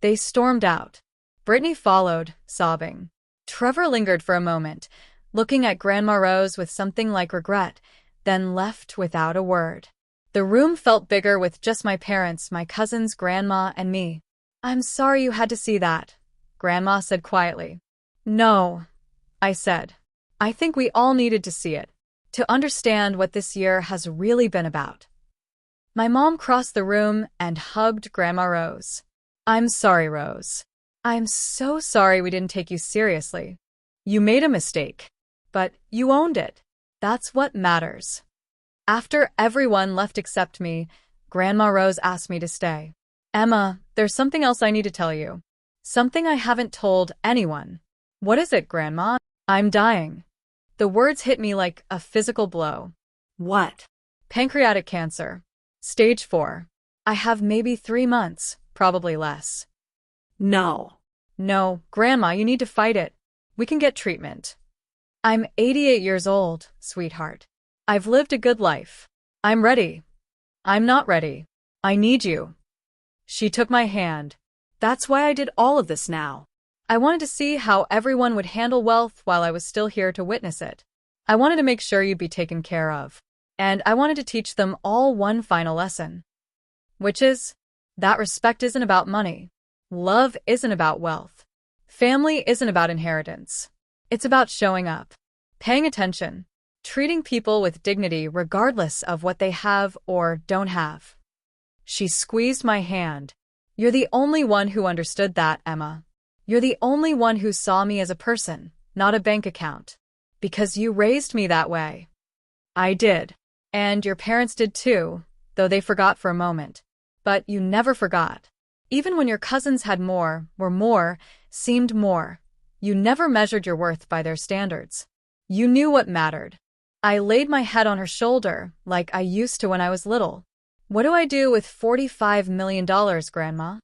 They stormed out. Brittany followed, sobbing. Trevor lingered for a moment, looking at Grandma Rose with something like regret, then left without a word. The room felt bigger with just my parents, my cousins, Grandma, and me. I'm sorry you had to see that, Grandma said quietly. No, I said. I think we all needed to see it, to understand what this year has really been about. My mom crossed the room and hugged Grandma Rose. I'm sorry, Rose. I'm so sorry we didn't take you seriously. You made a mistake, but you owned it. That's what matters. After everyone left except me, Grandma Rose asked me to stay. Emma, there's something else I need to tell you. Something I haven't told anyone. What is it, Grandma? I'm dying. The words hit me like a physical blow. What? Pancreatic cancer. Stage 4. I have maybe 3 months, probably less. No. No, Grandma, you need to fight it. We can get treatment. I'm 88 years old, sweetheart. I've lived a good life. I'm ready. I'm not ready. I need you. She took my hand. That's why I did all of this now. I wanted to see how everyone would handle wealth while I was still here to witness it. I wanted to make sure you'd be taken care of. And I wanted to teach them all one final lesson. Which is, that respect isn't about money. Love isn't about wealth. Family isn't about inheritance. It's about showing up, paying attention, treating people with dignity regardless of what they have or don't have. She squeezed my hand. You're the only one who understood that, Emma. You're the only one who saw me as a person, not a bank account. Because you raised me that way. I did. And your parents did too, though they forgot for a moment. But you never forgot. Even when your cousins had more, were more, seemed more, you never measured your worth by their standards. You knew what mattered. I laid my head on her shoulder, like I used to when I was little. What do I do with $45 million, Grandma?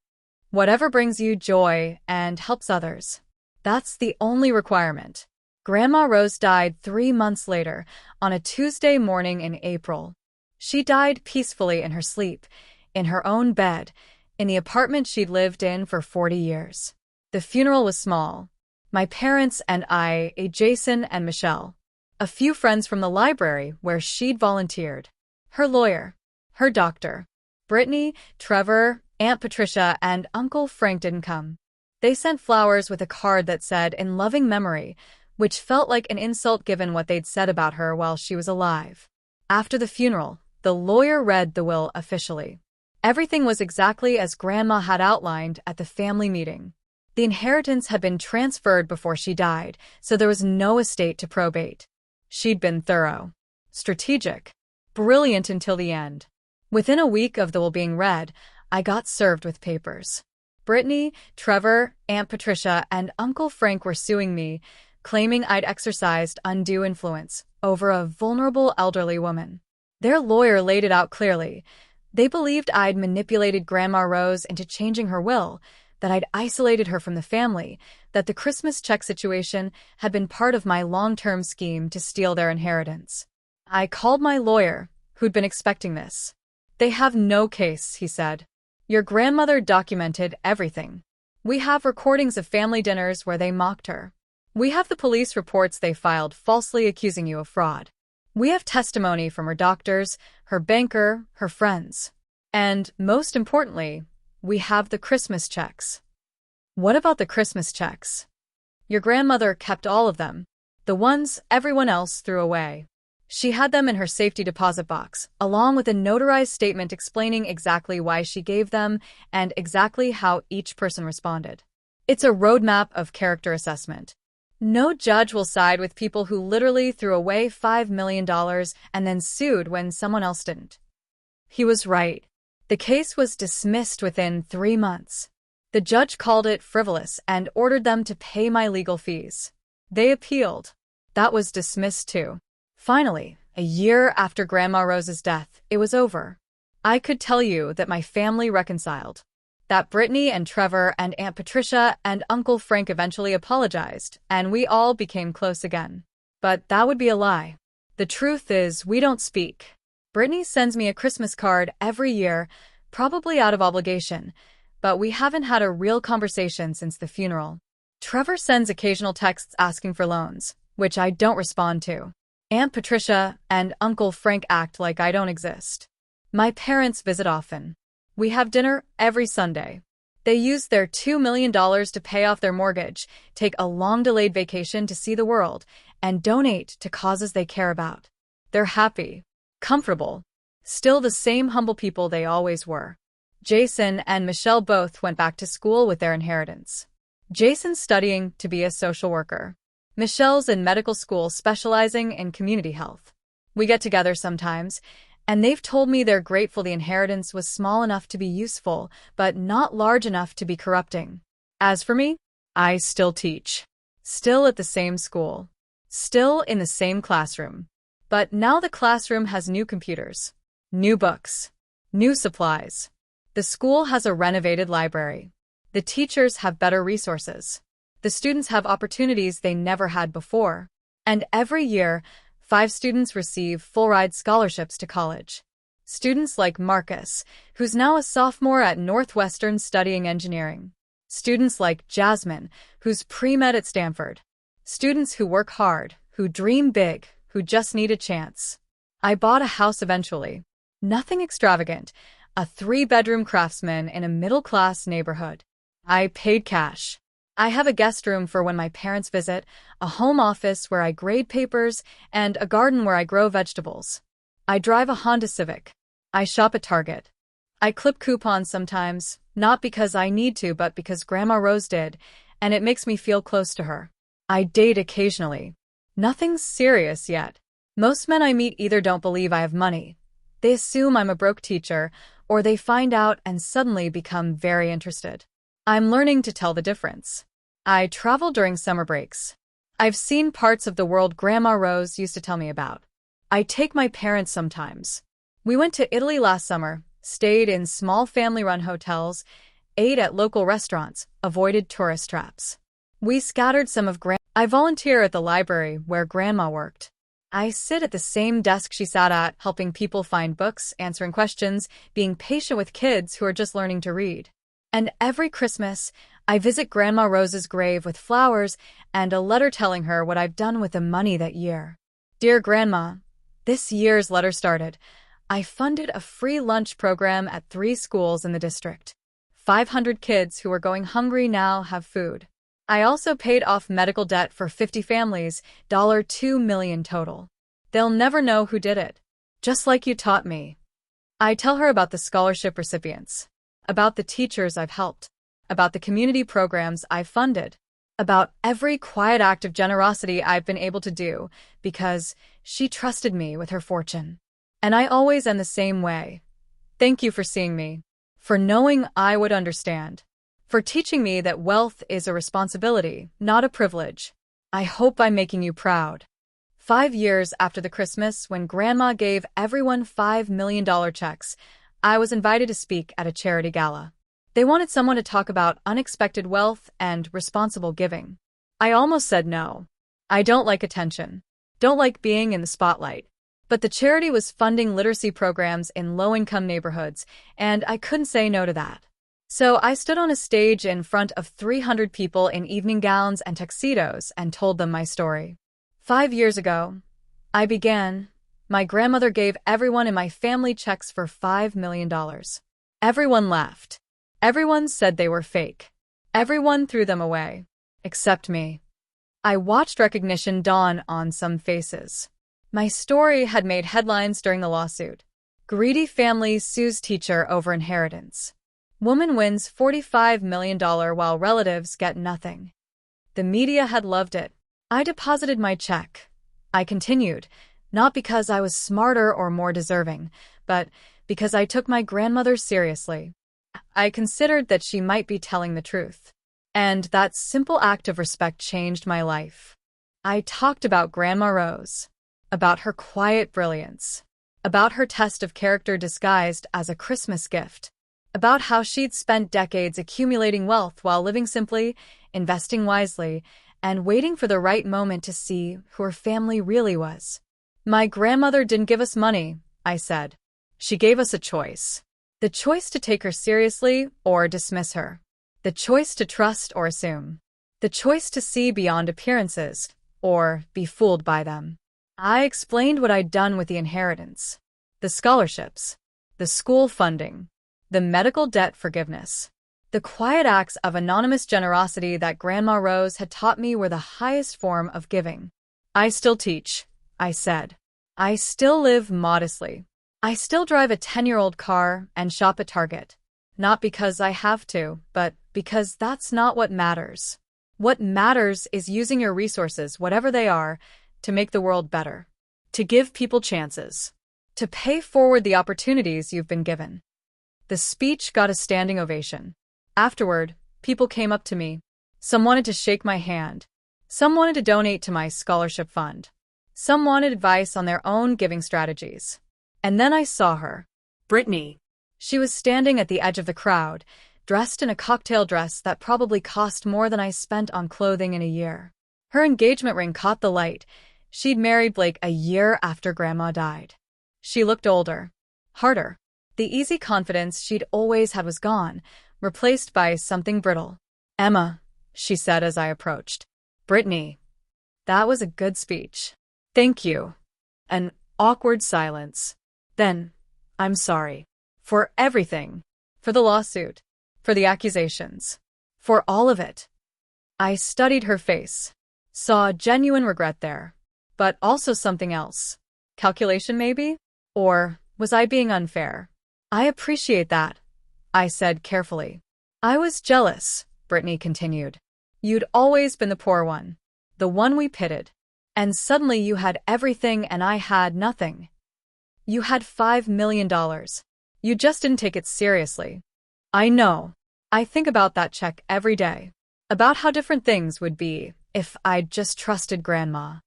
Whatever brings you joy and helps others. That's the only requirement. Grandma Rose died 3 months later, on a Tuesday morning in April. She died peacefully in her sleep, in her own bed, in the apartment she'd lived in for 40 years. The funeral was small. My parents and I, Jason and Michelle. A few friends from the library where she'd volunteered. Her lawyer. Her doctor. Brittany, Trevor, Aunt Patricia, and Uncle Frank didn't come. They sent flowers with a card that said, "In loving memory," which felt like an insult given what they'd said about her while she was alive. After the funeral, the lawyer read the will officially. Everything was exactly as Grandma had outlined at the family meeting. The inheritance had been transferred before she died, so there was no estate to probate. She'd been thorough, strategic, brilliant until the end. Within a week of the will being read, I got served with papers. Brittany, Trevor, Aunt Patricia, and Uncle Frank were suing me, claiming I'd exercised undue influence over a vulnerable elderly woman. Their lawyer laid it out clearly. They believed I'd manipulated Grandma Rose into changing her will, that I'd isolated her from the family, that the Christmas check situation had been part of my long-term scheme to steal their inheritance. I called my lawyer, who'd been expecting this. "They have no case," he said. "Your grandmother documented everything. We have recordings of family dinners where they mocked her. We have the police reports they filed falsely accusing you of fraud. We have testimony from her doctors, her banker, her friends. And, most importantly, we have the Christmas checks." "What about the Christmas checks?" "Your grandmother kept all of them, the ones everyone else threw away. She had them in her safety deposit box, along with a notarized statement explaining exactly why she gave them and exactly how each person responded. It's a roadmap of character assessment. No judge will side with people who literally threw away $5 million and then sued when someone else didn't." He was right. The case was dismissed within 3 months. The judge called it frivolous and ordered them to pay my legal fees. They appealed. That was dismissed too. Finally, a year after Grandma Rose's death, it was over. I could tell you that my family reconciled. That Brittany and Trevor and Aunt Patricia and Uncle Frank eventually apologized, and we all became close again. But that would be a lie. The truth is, we don't speak. Brittany sends me a Christmas card every year, probably out of obligation, but we haven't had a real conversation since the funeral. Trevor sends occasional texts asking for loans, which I don't respond to. Aunt Patricia and Uncle Frank act like I don't exist. My parents visit often. We have dinner every Sunday. They use their $2 million to pay off their mortgage, take a long-delayed vacation to see the world, and donate to causes they care about. They're happy, comfortable, still the same humble people they always were. Jason and Michelle both went back to school with their inheritance. Jason's studying to be a social worker. Michelle's in medical school specializing in community health. We get together sometimes, and they've told me they're grateful the inheritance was small enough to be useful, but not large enough to be corrupting. As for me, I still teach. Still at the same school. Still in the same classroom. But now the classroom has new computers, new books, new supplies. The school has a renovated library. The teachers have better resources. The students have opportunities they never had before. And every year, 5 students receive full-ride scholarships to college. Students like Marcus, who's now a sophomore at Northwestern studying engineering. Students like Jasmine, who's pre-med at Stanford. Students who work hard, who dream big, who just need a chance. I bought a house eventually. Nothing extravagant, a 3-bedroom craftsman in a middle-class neighborhood. I paid cash. I have a guest room for when my parents visit, a home office where I grade papers, and a garden where I grow vegetables. I drive a Honda Civic. I shop at Target. I clip coupons sometimes, not because I need to but because Grandma Rose did, and it makes me feel close to her. I date occasionally. Nothing's serious yet. Most men I meet either don't believe I have money, they assume I'm a broke teacher, or they find out and suddenly become very interested. I'm learning to tell the difference. I travel during summer breaks. I've seen parts of the world Grandma Rose used to tell me about. I take my parents sometimes. We went to Italy last summer, stayed in small family-run hotels, ate at local restaurants, avoided tourist traps. We scattered some of I volunteer at the library where Grandma worked. I sit at the same desk she sat at, helping people find books, answering questions, being patient with kids who are just learning to read. And every Christmas, I visit Grandma Rose's grave with flowers and a letter telling her what I've done with the money that year. Dear Grandma, this year's letter started. I funded a free lunch program at 3 schools in the district. 500 kids who were going hungry now have food. I also paid off medical debt for 50 families, $2 million total. They'll never know who did it. Just like you taught me. I tell her about the scholarship recipients, about the teachers I've helped, about the community programs I've funded, about every quiet act of generosity I've been able to do because she trusted me with her fortune. And I always end the same way. Thank you for seeing me, for knowing I would understand, for teaching me that wealth is a responsibility, not a privilege. I hope I'm making you proud. 5 years after the Christmas when Grandma gave everyone $5 million checks, I was invited to speak at a charity gala. They wanted someone to talk about unexpected wealth and responsible giving. I almost said no. I don't like attention. Don't like being in the spotlight. But the charity was funding literacy programs in low-income neighborhoods, and I couldn't say no to that. So I stood on a stage in front of 300 people in evening gowns and tuxedos and told them my story. 5 years ago, my grandmother gave everyone in my family checks for $5 million. Everyone laughed. Everyone said they were fake. Everyone threw them away. Except me. I watched recognition dawn on some faces. My story had made headlines during the lawsuit. Greedy family sues teacher over inheritance. Woman wins $45 million while relatives get nothing. The media had loved it. I deposited my check. I continued, not because I was smarter or more deserving, but because I took my grandmother seriously. I considered that she might be telling the truth. And that simple act of respect changed my life. I talked about Grandma Rose, about her quiet brilliance, about her test of character disguised as a Christmas gift, about how she'd spent decades accumulating wealth while living simply, investing wisely, and waiting for the right moment to see who her family really was. My grandmother didn't give us money, I said. She gave us a choice. The choice to take her seriously or dismiss her. The choice to trust or assume. The choice to see beyond appearances or be fooled by them. I explained what I'd done with the inheritance, the scholarships, the school funding, the medical debt forgiveness. The quiet acts of anonymous generosity that Grandma Rose had taught me were the highest form of giving. I still teach, I said. I still live modestly. I still drive a 10-year-old car and shop at Target. Not because I have to, but because that's not what matters. What matters is using your resources, whatever they are, to make the world better. To give people chances. To pay forward the opportunities you've been given. The speech got a standing ovation. Afterward, people came up to me. Some wanted to shake my hand. Some wanted to donate to my scholarship fund. Some wanted advice on their own giving strategies. And then I saw her. Brittany. She was standing at the edge of the crowd, dressed in a cocktail dress that probably cost more than I spent on clothing in a year. Her engagement ring caught the light. She'd married Blake a year after Grandma died. She looked older, harder. The easy confidence she'd always had was gone, replaced by something brittle. Emma, she said as I approached. Brittany. That was a good speech. Thank you. An awkward silence. Then, I'm sorry. For everything. For the lawsuit. For the accusations. For all of it. I studied her face. Saw genuine regret there. But also something else. Calculation, maybe? Or was I being unfair? I appreciate that, I said carefully. I was jealous, Brittany continued. You'd always been the poor one. The one we pitted. And suddenly you had everything and I had nothing. You had $5 million. You just didn't take it seriously. I know. I think about that check every day. About how different things would be if I'd just trusted Grandma.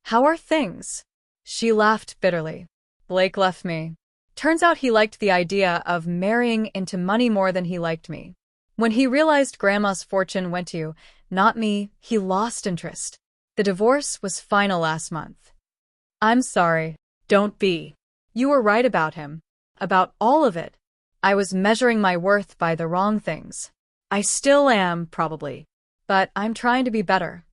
How are things? She laughed bitterly. Blake left me. Turns out he liked the idea of marrying into money more than he liked me. When he realized Grandma's fortune went to Not me, he lost interest. The divorce was final last month. I'm sorry. Don't be. You were right about him. About all of it. I was measuring my worth by the wrong things. I still am, probably. But I'm trying to be better.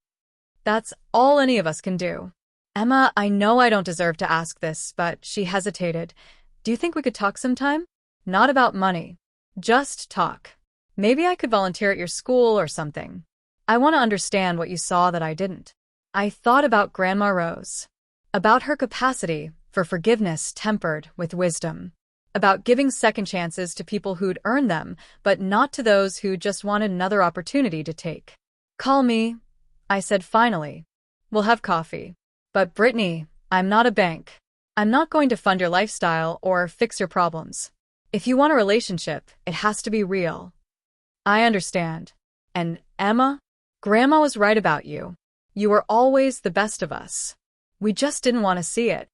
That's all any of us can do. Emma, I know I don't deserve to ask this, but she hesitated. Do you think we could talk sometime? Not about money. Just talk. Maybe I could volunteer at your school or something. I want to understand what you saw that I didn't. I thought about Grandma Rose. About her capacity for forgiveness tempered with wisdom. About giving second chances to people who'd earned them, but not to those who just wanted another opportunity to take. Call me, I said finally. We'll have coffee. But Brittany, I'm not a bank. I'm not going to fund your lifestyle or fix your problems. If you want a relationship, it has to be real. I understand. And Emma, Grandma was right about you. You were always the best of us. We just didn't want to see it.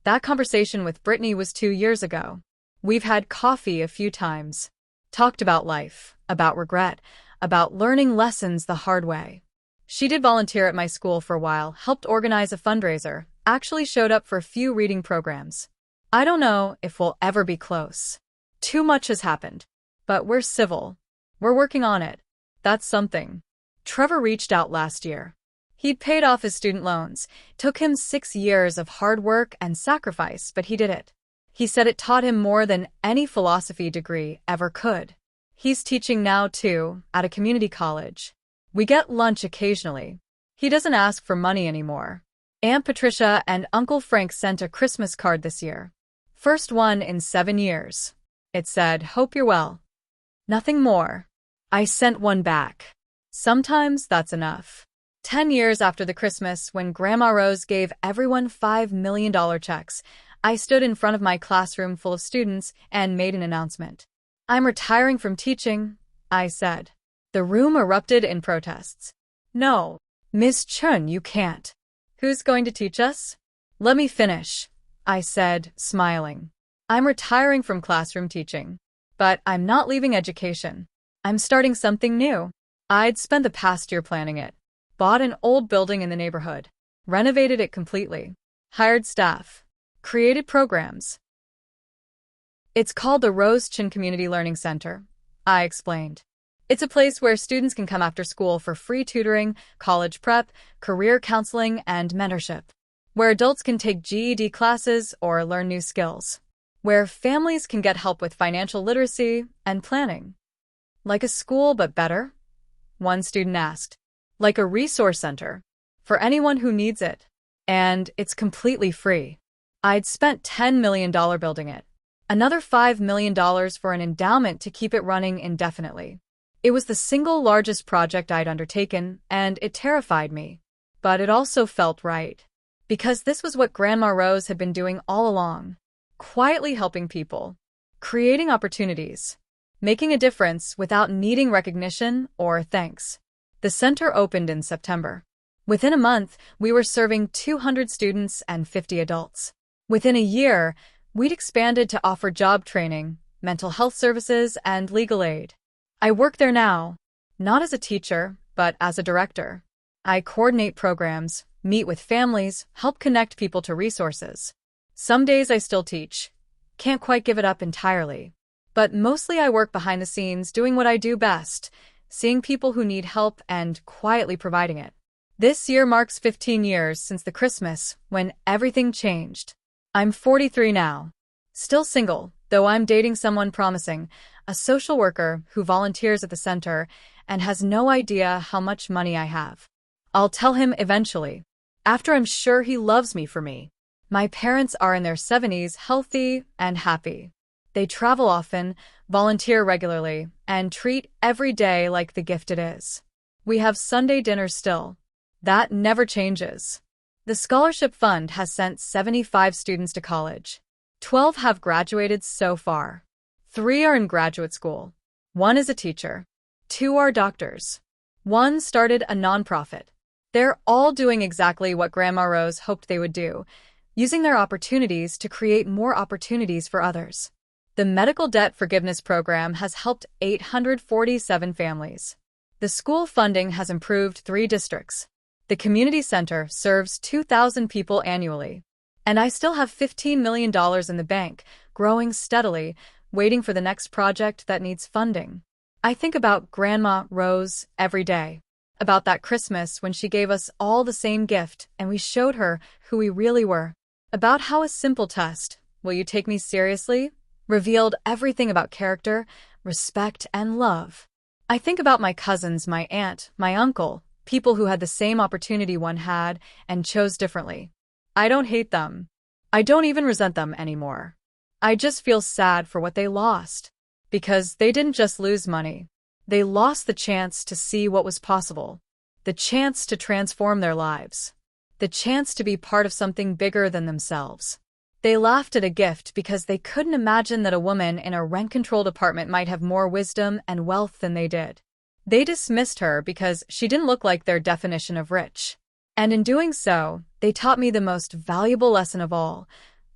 That conversation with Brittany was 2 years ago. We've had coffee a few times. Talked about life, about regret, about learning lessons the hard way. She did volunteer at my school for a while, helped organize a fundraiser, actually showed up for a few reading programs. I don't know if we'll ever be close. Too much has happened. But we're civil. We're working on it. That's something. Trevor reached out last year. He'd paid off his student loans. Took him 6 years of hard work and sacrifice, but he did it. He said it taught him more than any philosophy degree ever could. He's teaching now, too, at a community college. We get lunch occasionally. He doesn't ask for money anymore. Aunt Patricia and Uncle Frank sent a Christmas card this year. First one in 7 years. It said, "Hope you're well." Nothing more. I sent one back. Sometimes that's enough. 10 years after the Christmas when Grandma Rose gave everyone $5 million checks, I stood in front of my classroom full of students and made an announcement. I'm retiring from teaching, I said. The room erupted in protests. No, Miss Chun, you can't. Who's going to teach us? Let me finish, I said, smiling. I'm retiring from classroom teaching. But I'm not leaving education. I'm starting something new. I'd spent the past year planning it. Bought an old building in the neighborhood. Renovated it completely. Hired staff. Created programs. It's called the Rose Chin Community Learning Center, I explained. It's a place where students can come after school for free tutoring, college prep, career counseling, and mentorship. Where adults can take GED classes or learn new skills. Where families can get help with financial literacy and planning. Like a school but better? One student asked. Like a resource center. For anyone who needs it. And it's completely free. I'd spent $10 million building it. Another $5 million for an endowment to keep it running indefinitely. It was the single largest project I'd undertaken, and it terrified me. But it also felt right. Because this was what Grandma Rose had been doing all along. Quietly helping people. Creating opportunities. Making a difference without needing recognition or thanks. The center opened in September. Within a month, we were serving 200 students and 50 adults. Within a year, we'd expanded to offer job training, mental health services, and legal aid. I work there now, not as a teacher, but as a director. I coordinate programs, meet with families, help connect people to resources. Some days I still teach. Can't quite give it up entirely. But mostly I work behind the scenes doing what I do best, seeing people who need help and quietly providing it. This year marks 15 years since the Christmas when everything changed. I'm 43 now. Still single, though I'm dating someone promising, a social worker who volunteers at the center and has no idea how much money I have. I'll tell him eventually, after I'm sure he loves me for me. My parents are in their 70s, healthy and happy. They travel often, volunteer regularly, and treat every day like the gift it is. We have Sunday dinners still. That never changes. The scholarship fund has sent 75 students to college. 12 have graduated so far. 3 are in graduate school. 1 is a teacher. 2 are doctors. 1 started a nonprofit. They're all doing exactly what Grandma Rose hoped they would do, using their opportunities to create more opportunities for others. The Medical Debt Forgiveness Program has helped 847 families. The school funding has improved 3 districts. The community center serves 2,000 people annually. And I still have $15 million in the bank, growing steadily, waiting for the next project that needs funding. I think about Grandma Rose every day. About that Christmas when she gave us all the same gift and we showed her who we really were. About how a simple test, "Will you take me seriously?" revealed everything about character, respect, and love. I think about my cousins, my aunt, my uncle, people who had the same opportunity one had and chose differently. I don't hate them. I don't even resent them anymore. I just feel sad for what they lost. Because they didn't just lose money. They lost the chance to see what was possible. The chance to transform their lives. The chance to be part of something bigger than themselves. They laughed at a gift because they couldn't imagine that a woman in a rent-controlled apartment might have more wisdom and wealth than they did. They dismissed her because she didn't look like their definition of rich. And in doing so, they taught me the most valuable lesson of all.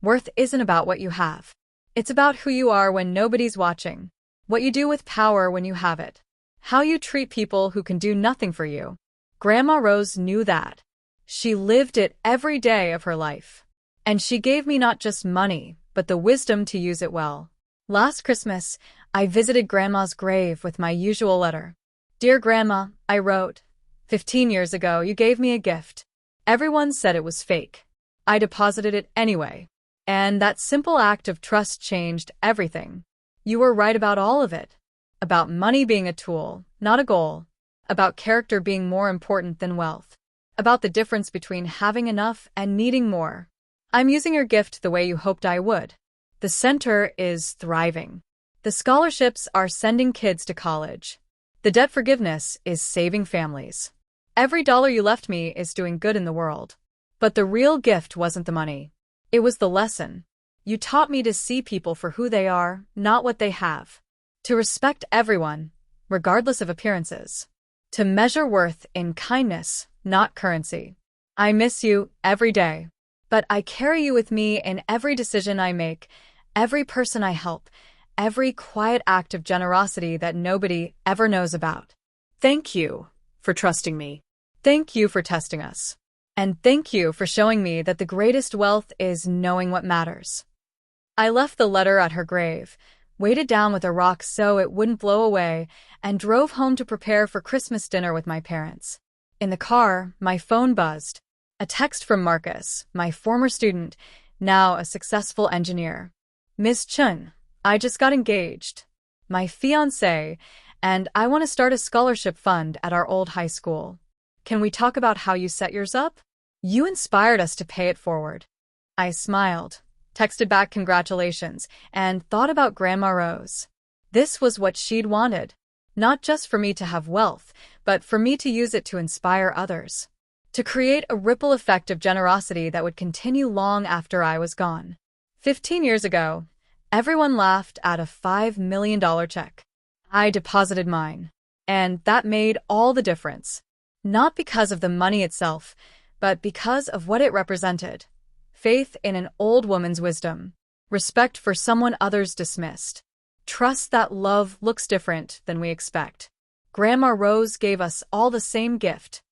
Worth isn't about what you have. It's about who you are when nobody's watching. What you do with power when you have it. How you treat people who can do nothing for you. Grandma Rose knew that. She lived it every day of her life. And she gave me not just money, but the wisdom to use it well. Last Christmas, I visited Grandma's grave with my usual letter. "Dear Grandma," I wrote, "15 years ago you gave me a gift. Everyone said it was fake. I deposited it anyway. And that simple act of trust changed everything. You were right about all of it. About money being a tool, not a goal. About character being more important than wealth. About the difference between having enough and needing more. I'm using your gift the way you hoped I would. The center is thriving. The scholarships are sending kids to college. The debt forgiveness is saving families. Every dollar you left me is doing good in the world. But the real gift wasn't the money. It was the lesson. You taught me to see people for who they are, not what they have. To respect everyone, regardless of appearances. To measure worth in kindness, not currency. I miss you every day. But I carry you with me in every decision I make, every person I help, every quiet act of generosity that nobody ever knows about. Thank you for trusting me. Thank you for testing us. And thank you for showing me that the greatest wealth is knowing what matters. I left the letter at her grave, weighted down with a rock so it wouldn't blow away, and drove home to prepare for Christmas dinner with my parents. In the car, my phone buzzed. A text from Marcus, my former student, now a successful engineer. "Miss Chun, I just got engaged. My fiancé, and I want to start a scholarship fund at our old high school. Can we talk about how you set yours up? You inspired us to pay it forward." I smiled, texted back congratulations, and thought about Grandma Rose. This was what she'd wanted. Not just for me to have wealth, but for me to use it to inspire others. To create a ripple effect of generosity that would continue long after I was gone. 15 years ago, everyone laughed at a $5 million check. I deposited mine. And that made all the difference. Not because of the money itself, but because of what it represented. Faith in an old woman's wisdom. Respect for someone others dismissed. Trust that love looks different than we expect. Grandma Rose gave us all the same gift.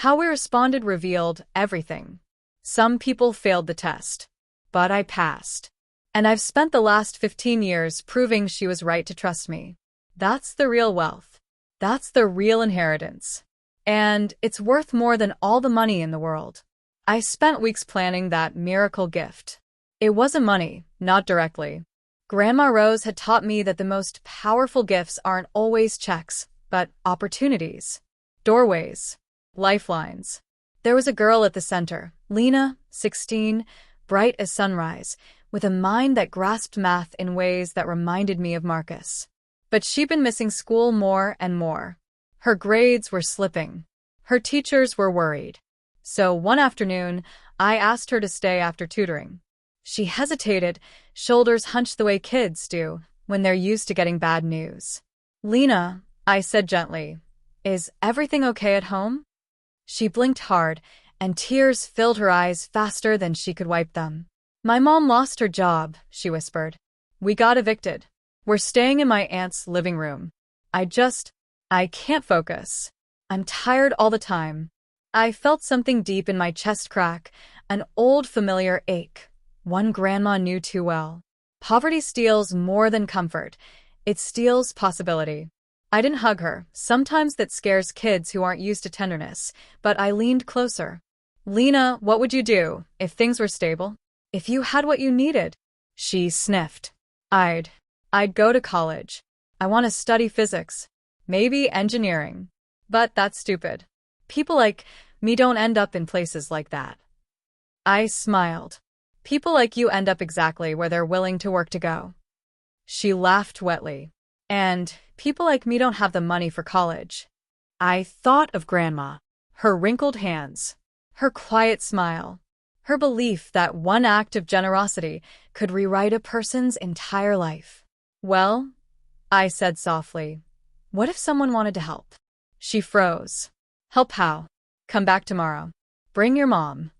How we responded revealed everything. Some people failed the test. But I passed. And I've spent the last 15 years proving she was right to trust me. That's the real wealth. That's the real inheritance. And it's worth more than all the money in the world. I spent weeks planning that miracle gift. It wasn't money, not directly. Grandma Rose had taught me that the most powerful gifts aren't always checks, but opportunities. Doorways. Lifelines. There was a girl at the center, Lena, 16, bright as sunrise, with a mind that grasped math in ways that reminded me of Marcus. But she'd been missing school more and more. Her grades were slipping. Her teachers were worried. So one afternoon, I asked her to stay after tutoring. She hesitated, shoulders hunched the way kids do when they're used to getting bad news. "Lena," I said gently, "is everything okay at home?" She blinked hard, and tears filled her eyes faster than she could wipe them. "My mom lost her job," she whispered. "We got evicted. We're staying in my aunt's living room. I just I can't focus. I'm tired all the time. I felt something deep in my chest crack, an old familiar ache, one Grandma knew too well. Poverty steals more than comfort. It steals possibility. I didn't hug her. Sometimes that scares kids who aren't used to tenderness, but I leaned closer. Lena, what would you do if things were stable? If you had what you needed? She sniffed. I'd go to college. I want to study physics. Maybe engineering. But that's stupid. People like me don't end up in places like that. I smiled. People like you end up exactly where they're willing to work to go. She laughed wetly. And people like me don't have the money for college. I thought of Grandma, her wrinkled hands, her quiet smile, her belief that one act of generosity could rewrite a person's entire life. Well, I said softly, what if someone wanted to help? She froze. Help how? Come back tomorrow. Bring your mom.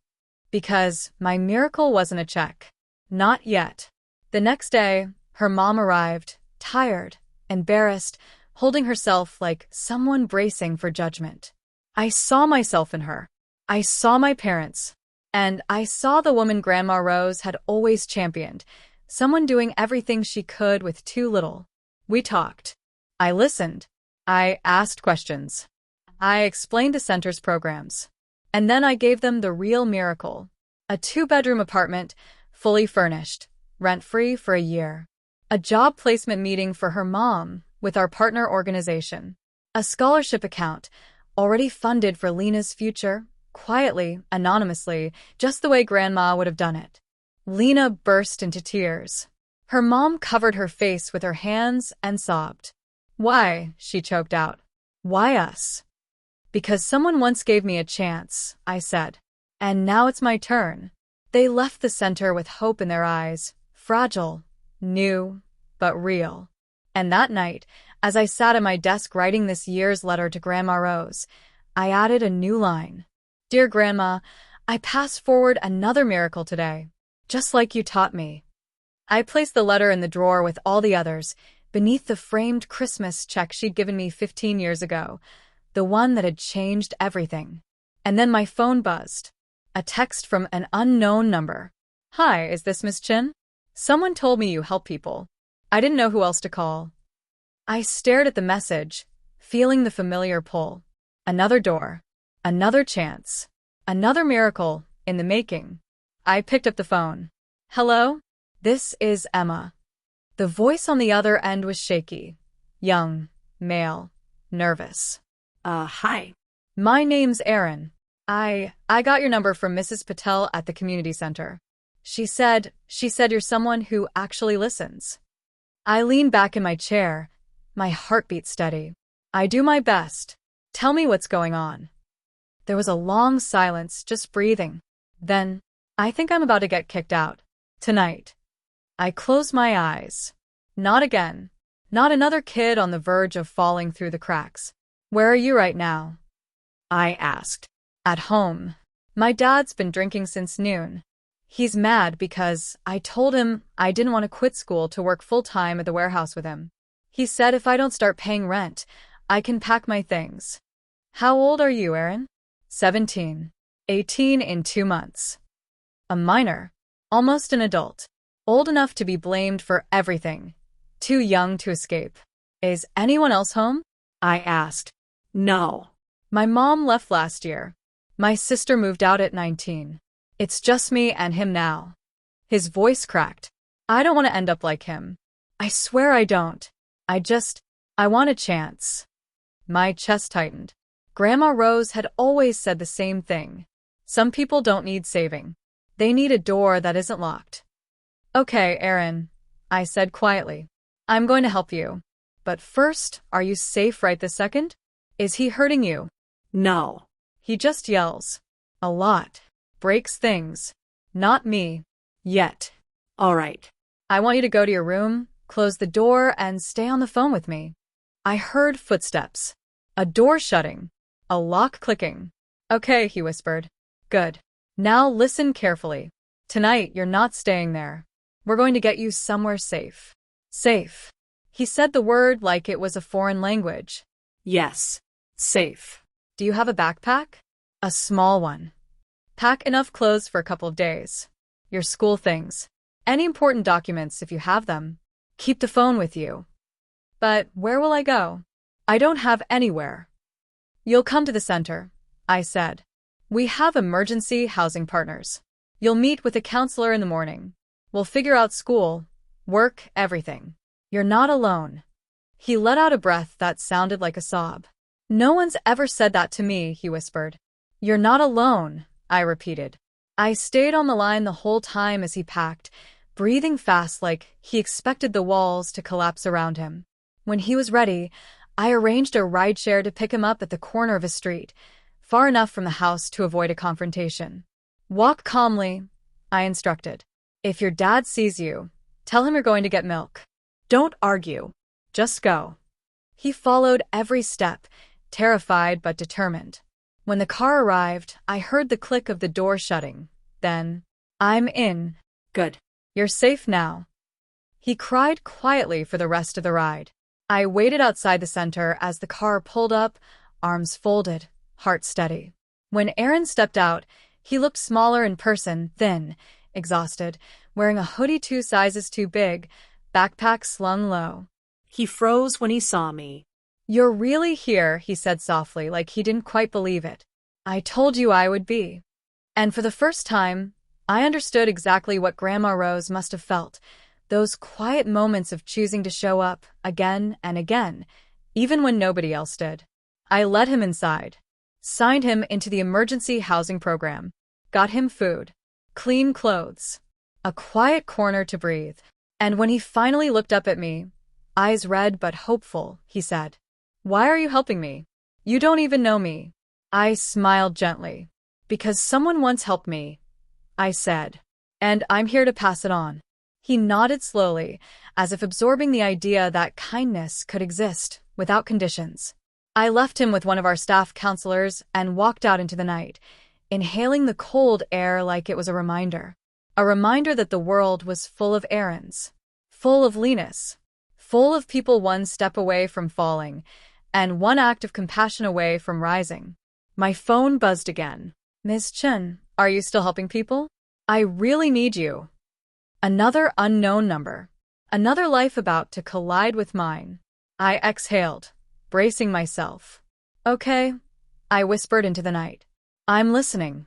Because my miracle wasn't a check. Not yet. The next day, her mom arrived, tired, embarrassed, holding herself like someone bracing for judgment. I saw myself in her. I saw my parents. And I saw the woman Grandma Rose had always championed, someone doing everything she could with too little. We talked. I listened. I asked questions. I explained the center's programs. And then I gave them the real miracle. A 2-bedroom apartment, fully furnished, rent-free for a year. A job placement meeting for her mom with our partner organization. A scholarship account, already funded for Lena's future, quietly, anonymously, just the way Grandma would have done it. Lena burst into tears. Her mom covered her face with her hands and sobbed. Why? She choked out. Why us? Because someone once gave me a chance, I said. And now it's my turn. They left the center with hope in their eyes, fragile, new, but real. And that night, as I sat at my desk writing this year's letter to Grandma Rose, I added a new line. Dear Grandma, I pass forward another miracle today, just like you taught me. I placed the letter in the drawer with all the others, beneath the framed Christmas check she'd given me 15 years ago, the one that had changed everything. And then my phone buzzed. A text from an unknown number. Hi, is this Miss Chin? Someone told me you help people. I didn't know who else to call. I stared at the message, feeling the familiar pull. Another door. Another chance. Another miracle in the making. I picked up the phone. Hello? This is Emma. The voice on the other end was shaky. Young, male, nervous. Hi. My name's Erin. I got your number from Mrs. Patel at the community center. She said you're someone who actually listens. I leaned back in my chair, my heartbeat steady. I do my best. Tell me what's going on. There was a long silence, just breathing. Then, I think I'm about to get kicked out. Tonight. I closed my eyes. Not again. Not another kid on the verge of falling through the cracks. Where are you right now? I asked. At home. My dad's been drinking since noon. He's mad because I told him I didn't want to quit school to work full-time at the warehouse with him. He said if I don't start paying rent, I can pack my things. How old are you, Erin? 17. 18 in 2 months. A minor. Almost an adult. Old enough to be blamed for everything. Too young to escape. Is anyone else home? I asked. No. My mom left last year. My sister moved out at 19. It's just me and him now. His voice cracked. I don't want to end up like him. I swear I don't. I want a chance. My chest tightened. Grandma Rose had always said the same thing. Some people don't need saving. They need a door that isn't locked. Okay, Erin, I said quietly. I'm going to help you. But first, are you safe right this second? Is he hurting you? No. He just yells. A lot. Breaks things. Not me. Yet. All right. I want you to go to your room, close the door, and stay on the phone with me. I heard footsteps. A door shutting. A lock clicking. Okay, he whispered. Good. Now listen carefully. Tonight, you're not staying there. We're going to get you somewhere safe. Safe. He said the word like it was a foreign language. Yes. Safe. Do you have a backpack? A small one. Pack enough clothes for a couple of days. Your school things. Any important documents if you have them. Keep the phone with you. But where will I go? I don't have anywhere. You'll come to the center, I said. We have emergency housing partners. You'll meet with a counselor in the morning. We'll figure out school, work, everything. You're not alone. He let out a breath that sounded like a sob. No one's ever said that to me, he whispered. You're not alone, I repeated. I stayed on the line the whole time as he packed, breathing fast like he expected the walls to collapse around him. When he was ready, I arranged a rideshare to pick him up at the corner of a street, far enough from the house to avoid a confrontation. Walk calmly, I instructed. If your dad sees you, tell him you're going to get milk. Don't argue. Just go. He followed every step, terrified but determined. When the car arrived, I heard the click of the door shutting. Then, I'm in. Good. You're safe now. He cried quietly for the rest of the ride. I waited outside the center as the car pulled up, arms folded, heart steady. When Aaron stepped out, he looked smaller in person, thin, exhausted, wearing a hoodie 2 sizes too big, backpack slung low. He froze when he saw me. You're really here, he said softly, like he didn't quite believe it. I told you I would be. And for the first time, I understood exactly what Grandma Rose must have felt. Those quiet moments of choosing to show up again and again, even when nobody else did. I led him inside, signed him into the emergency housing program, got him food, clean clothes, a quiet corner to breathe. And when he finally looked up at me, eyes red but hopeful, he said, Why are you helping me? You don't even know me. I smiled gently. Because someone once helped me, I said, and I'm here to pass it on. He nodded slowly, as if absorbing the idea that kindness could exist without conditions. I left him with one of our staff counselors and walked out into the night, inhaling the cold air like it was a reminder that the world was full of errands, full of Linus, full of people one step away from falling, and one act of compassion away from rising. My phone buzzed again. Ms. Chen, are you still helping people? I really need you. Another unknown number. Another life about to collide with mine. I exhaled, bracing myself. Okay, I whispered into the night. I'm listening.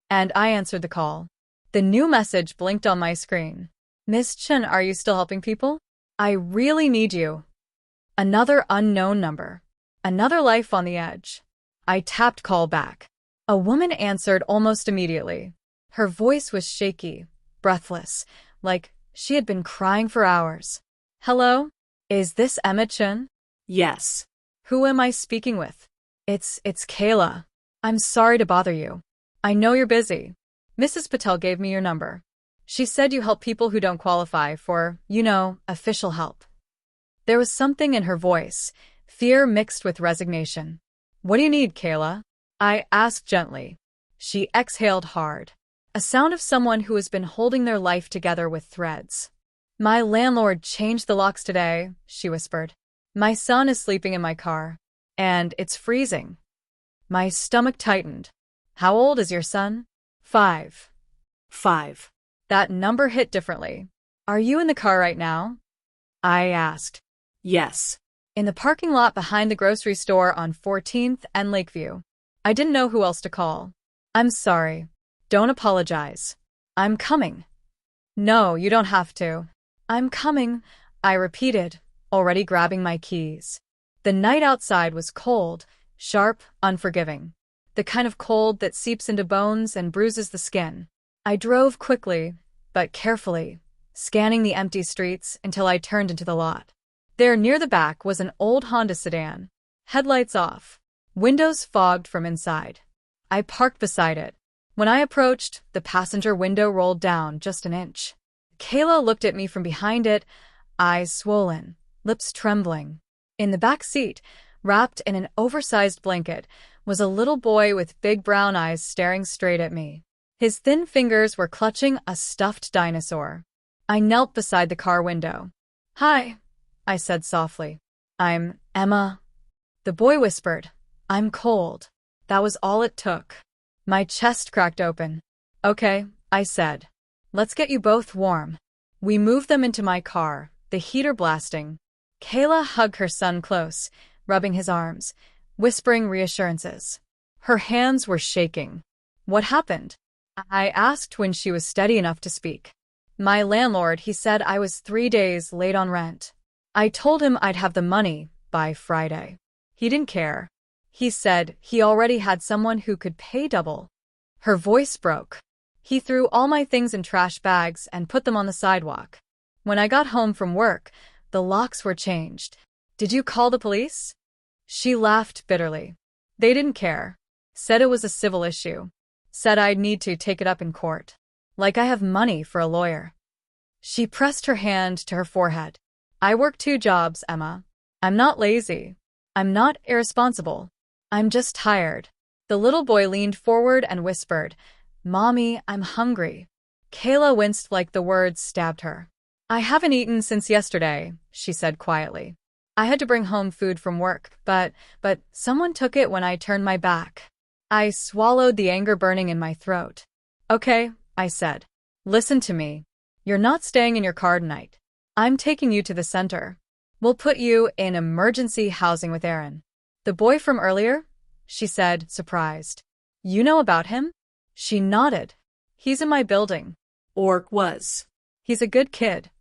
And I answered the call. The new message blinked on my screen. Ms. Chen, are you still helping people? I really need you. Another unknown number. Another life on the edge. I tapped call back. A woman answered almost immediately. Her voice was shaky, breathless, like she had been crying for hours. Hello? Is this Emma Chen? Yes. Who am I speaking with? It's Kayla. I'm sorry to bother you. I know you're busy. Mrs. Patel gave me your number. She said you help people who don't qualify for, official help. There was something in her voice, fear mixed with resignation. What do you need, Kayla? I asked gently. She exhaled hard. A sound of someone who has been holding their life together with threads. My landlord changed the locks today, she whispered. My son is sleeping in my car. And it's freezing. My stomach tightened. How old is your son? 5. 5. That number hit differently. Are you in the car right now? I asked. Yes. In the parking lot behind the grocery store on 14th and Lakeview. I didn't know who else to call. I'm sorry. Don't apologize. I'm coming. No, you don't have to. I'm coming, I repeated, already grabbing my keys. The night outside was cold, sharp, unforgiving. The kind of cold that seeps into bones and bruises the skin. I drove quickly, but carefully, scanning the empty streets until I turned into the lot. There near the back was an old Honda sedan, headlights off, windows fogged from inside. I parked beside it. When I approached, the passenger window rolled down just an inch. Kayla looked at me from behind it, eyes swollen, lips trembling. In the back seat, wrapped in an oversized blanket, was a little boy with big brown eyes staring straight at me. His thin fingers were clutching a stuffed dinosaur. I knelt beside the car window. Hi, I said softly. I'm Emma. The boy whispered, "I'm cold." That was all it took. My chest cracked open. "Okay," I said. "Let's get you both warm." We moved them into my car, the heater blasting. Kayla hugged her son close, rubbing his arms, whispering reassurances. Her hands were shaking. "What happened?" I asked when she was steady enough to speak. "My landlord, he said I was 3 days late on rent. I told him I'd have the money by Friday. He didn't care. He said he already had someone who could pay double." Her voice broke. "He threw all my things in trash bags and put them on the sidewalk. When I got home from work, the locks were changed." "Did you call the police?" She laughed bitterly. "They didn't care. Said it was a civil issue. Said I'd need to take it up in court. Like I have money for a lawyer." She pressed her hand to her forehead. "I work 2 jobs, Emma. I'm not lazy. I'm not irresponsible. I'm just tired." The little boy leaned forward and whispered, "Mommy, I'm hungry." Kayla winced like the words stabbed her. "I haven't eaten since yesterday," she said quietly. "I had to bring home food from work, but someone took it when I turned my back." I swallowed, the anger burning in my throat. "Okay," I said. "Listen to me. You're not staying in your car tonight. I'm taking you to the center. We'll put you in emergency housing with Aaron." "The boy from earlier?" she said, surprised. "You know about him?" She nodded. "He's in my building." Or was. "He's a good kid."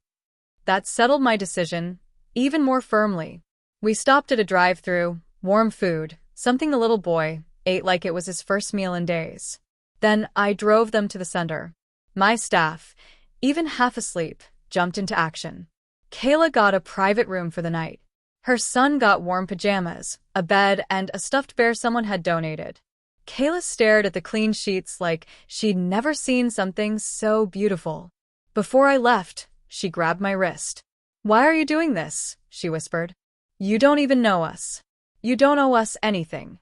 That settled my decision even more firmly. We stopped at a drive-thru, warm food, something the little boy ate like it was his first meal in days. Then I drove them to the center. My staff, even half asleep, jumped into action. Kayla got a private room for the night. Her son got warm pajamas, a bed, and a stuffed bear someone had donated. Kayla stared at the clean sheets like she'd never seen something so beautiful. Before I left, she grabbed my wrist. "Why are you doing this?" she whispered. "You don't even know us. You don't owe us anything."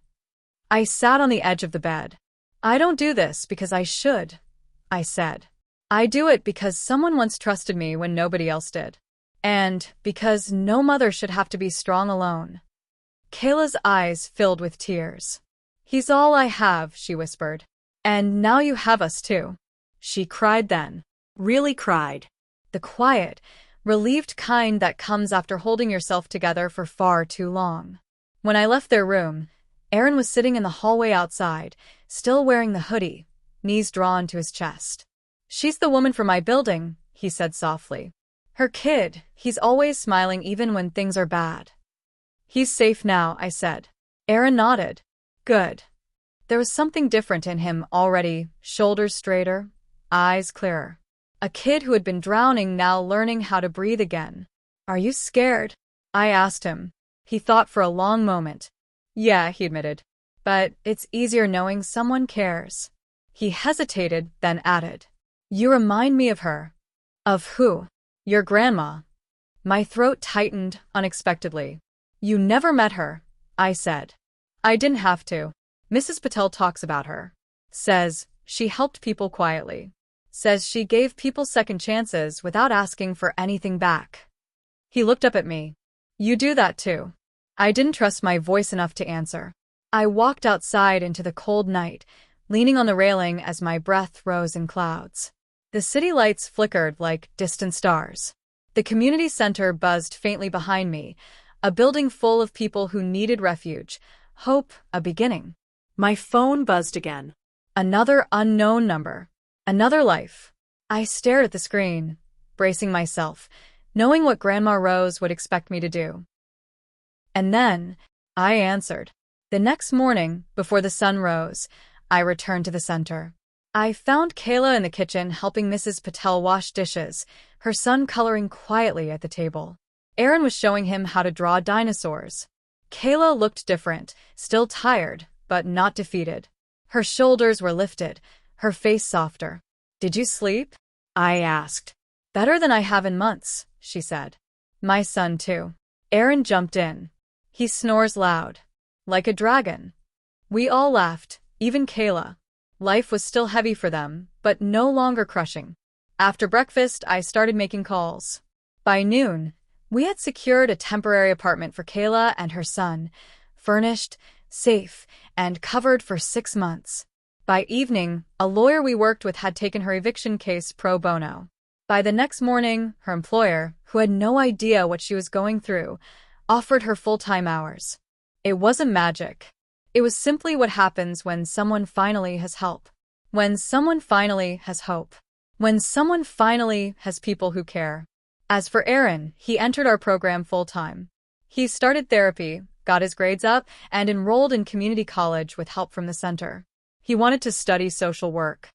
I sat on the edge of the bed. "I don't do this because I should," I said. "I do it because someone once trusted me when nobody else did. And because no mother should have to be strong alone." Kayla's eyes filled with tears. "He's all I have," she whispered. "And now you have us too." She cried then. Really cried. The quiet, relieved kind that comes after holding yourself together for far too long. When I left their room, Aaron was sitting in the hallway outside, still wearing the hoodie, knees drawn to his chest. "She's the woman from my building," he said softly. "Her kid, he's always smiling even when things are bad." "He's safe now," I said. Aaron nodded. "Good." There was something different in him already, shoulders straighter, eyes clearer. A kid who had been drowning now learning how to breathe again. "Are you scared?" I asked him. He thought for a long moment. "Yeah," he admitted. "But it's easier knowing someone cares." He hesitated, then added, "You remind me of her." "Of who?" "Your grandma." My throat tightened unexpectedly. "You never met her," I said. "I didn't have to. Mrs. Patel talks about her. Says she helped people quietly. Says she gave people second chances without asking for anything back." He looked up at me. "You do that too?" I didn't trust my voice enough to answer. I walked outside into the cold night, leaning on the railing as my breath rose in clouds. The city lights flickered like distant stars. The community center buzzed faintly behind me, a building full of people who needed refuge, hope, a beginning. My phone buzzed again. Another unknown number. Another life. I stared at the screen, bracing myself, knowing what Grandma Rose would expect me to do. And then, I answered. The next morning, before the sun rose, I returned to the center. I found Kayla in the kitchen helping Mrs. Patel wash dishes, her son coloring quietly at the table. Aaron was showing him how to draw dinosaurs. Kayla looked different, still tired, but not defeated. Her shoulders were lifted, her face softer. "Did you sleep?" I asked. "Better than I have in months," she said. "My son too." Aaron jumped in. He snores loud. Like a dragon. We all laughed, even Kayla. Life was still heavy for them, but no longer crushing. After breakfast, I started making calls. By noon, we had secured a temporary apartment for Kayla and her son, furnished, safe, and covered for 6 months. By evening, a lawyer we worked with had taken her eviction case pro bono. By the next morning, her employer, who had no idea what she was going through, offered her full-time hours. It wasn't magic. It was simply what happens when someone finally has help. When someone finally has hope. When someone finally has people who care. As for Aaron, he entered our program full-time. He started therapy, got his grades up, and enrolled in community college with help from the center. He wanted to study social work.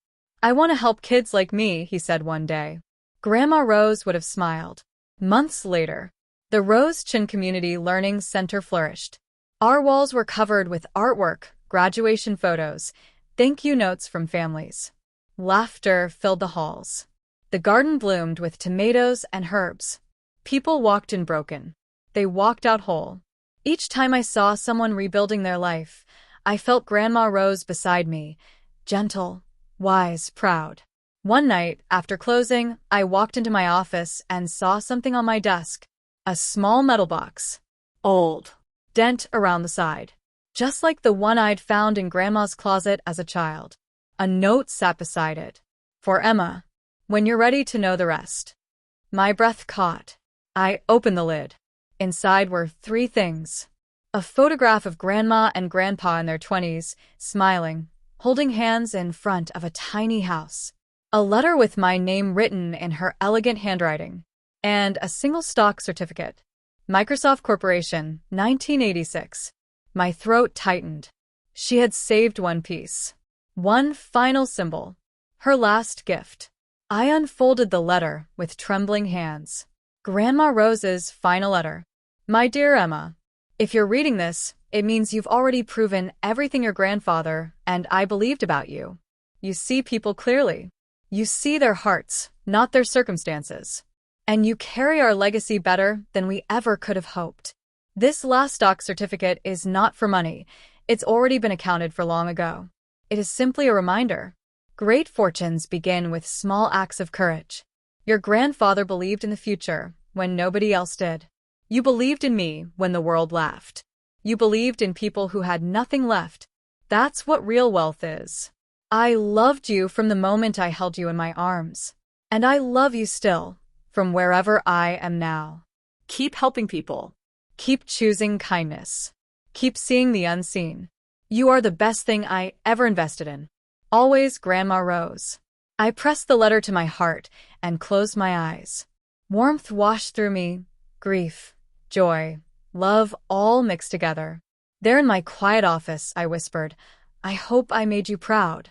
"I want to help kids like me," he said one day. Grandma Rose would have smiled. Months later, the Rose Chin Community Learning Center flourished. Our walls were covered with artwork, graduation photos, thank you notes from families. Laughter filled the halls. The garden bloomed with tomatoes and herbs. People walked in broken. They walked out whole. Each time I saw someone rebuilding their life, I felt Grandma Rose beside me, gentle, wise, proud. One night, after closing, I walked into my office and saw something on my desk. A small metal box. Old. Dent around the side. Just like the one I'd found in Grandma's closet as a child. A note sat beside it. "For Emma. When you're ready to know the rest." My breath caught. I opened the lid. Inside were 3 things. A photograph of Grandma and Grandpa in their 20s, smiling, holding hands in front of a tiny house. A letter with my name written in her elegant handwriting. And a single stock certificate. Microsoft Corporation, 1986. My throat tightened. She had saved one piece. One final symbol. Her last gift. I unfolded the letter with trembling hands. Grandma Rose's final letter. "My dear Emma, if you're reading this, it means you've already proven everything your grandfather and I believed about you. You see people clearly. You see their hearts, not their circumstances. And you carry our legacy better than we ever could have hoped. This last stock certificate is not for money. It's already been accounted for long ago. It is simply a reminder. Great fortunes begin with small acts of courage. Your grandfather believed in the future when nobody else did. You believed in me when the world laughed. You believed in people who had nothing left. That's what real wealth is. I loved you from the moment I held you in my arms. And I love you still, from wherever I am now. Keep helping people. Keep choosing kindness. Keep seeing the unseen. You are the best thing I ever invested in. Always, Grandma Rose." I pressed the letter to my heart and closed my eyes. Warmth washed through me, grief, joy, love all mixed together. There in my quiet office, I whispered, "I hope I made you proud."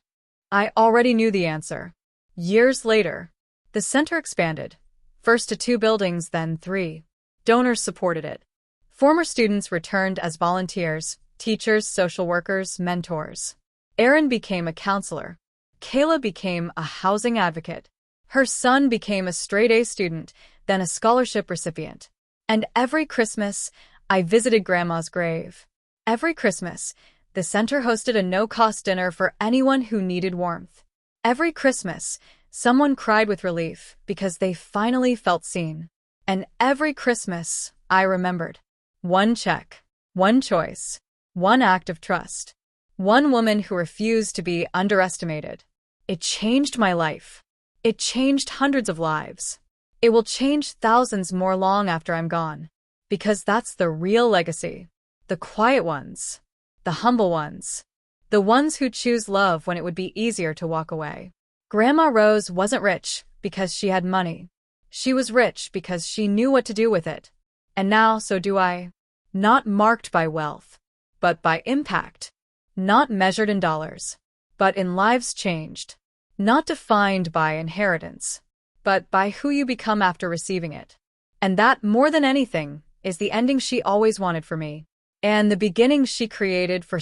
I already knew the answer. Years later, the center expanded, first to 2 buildings, then 3. Donors supported it. Former students returned as volunteers, teachers, social workers, mentors. Erin became a counselor. Kayla became a housing advocate. Her son became a straight-A student, then a scholarship recipient. And every Christmas, I visited Grandma's grave. Every Christmas, the center hosted a no-cost dinner for anyone who needed warmth. Every Christmas, someone cried with relief because they finally felt seen. And every Christmas, I remembered. One check, one choice, one act of trust. One woman who refused to be underestimated. It changed my life. It changed hundreds of lives. It will change thousands more long after I'm gone. Because that's the real legacy. The quiet ones. The humble ones. The ones who choose love when it would be easier to walk away. Grandma Rose wasn't rich because she had money. She was rich because she knew what to do with it. And now so do I. Not marked by wealth, but by impact. Not measured in dollars, but in lives changed. Not defined by inheritance, but by who you become after receiving it. And that, more than anything, is the ending she always wanted for me, and the beginning she created for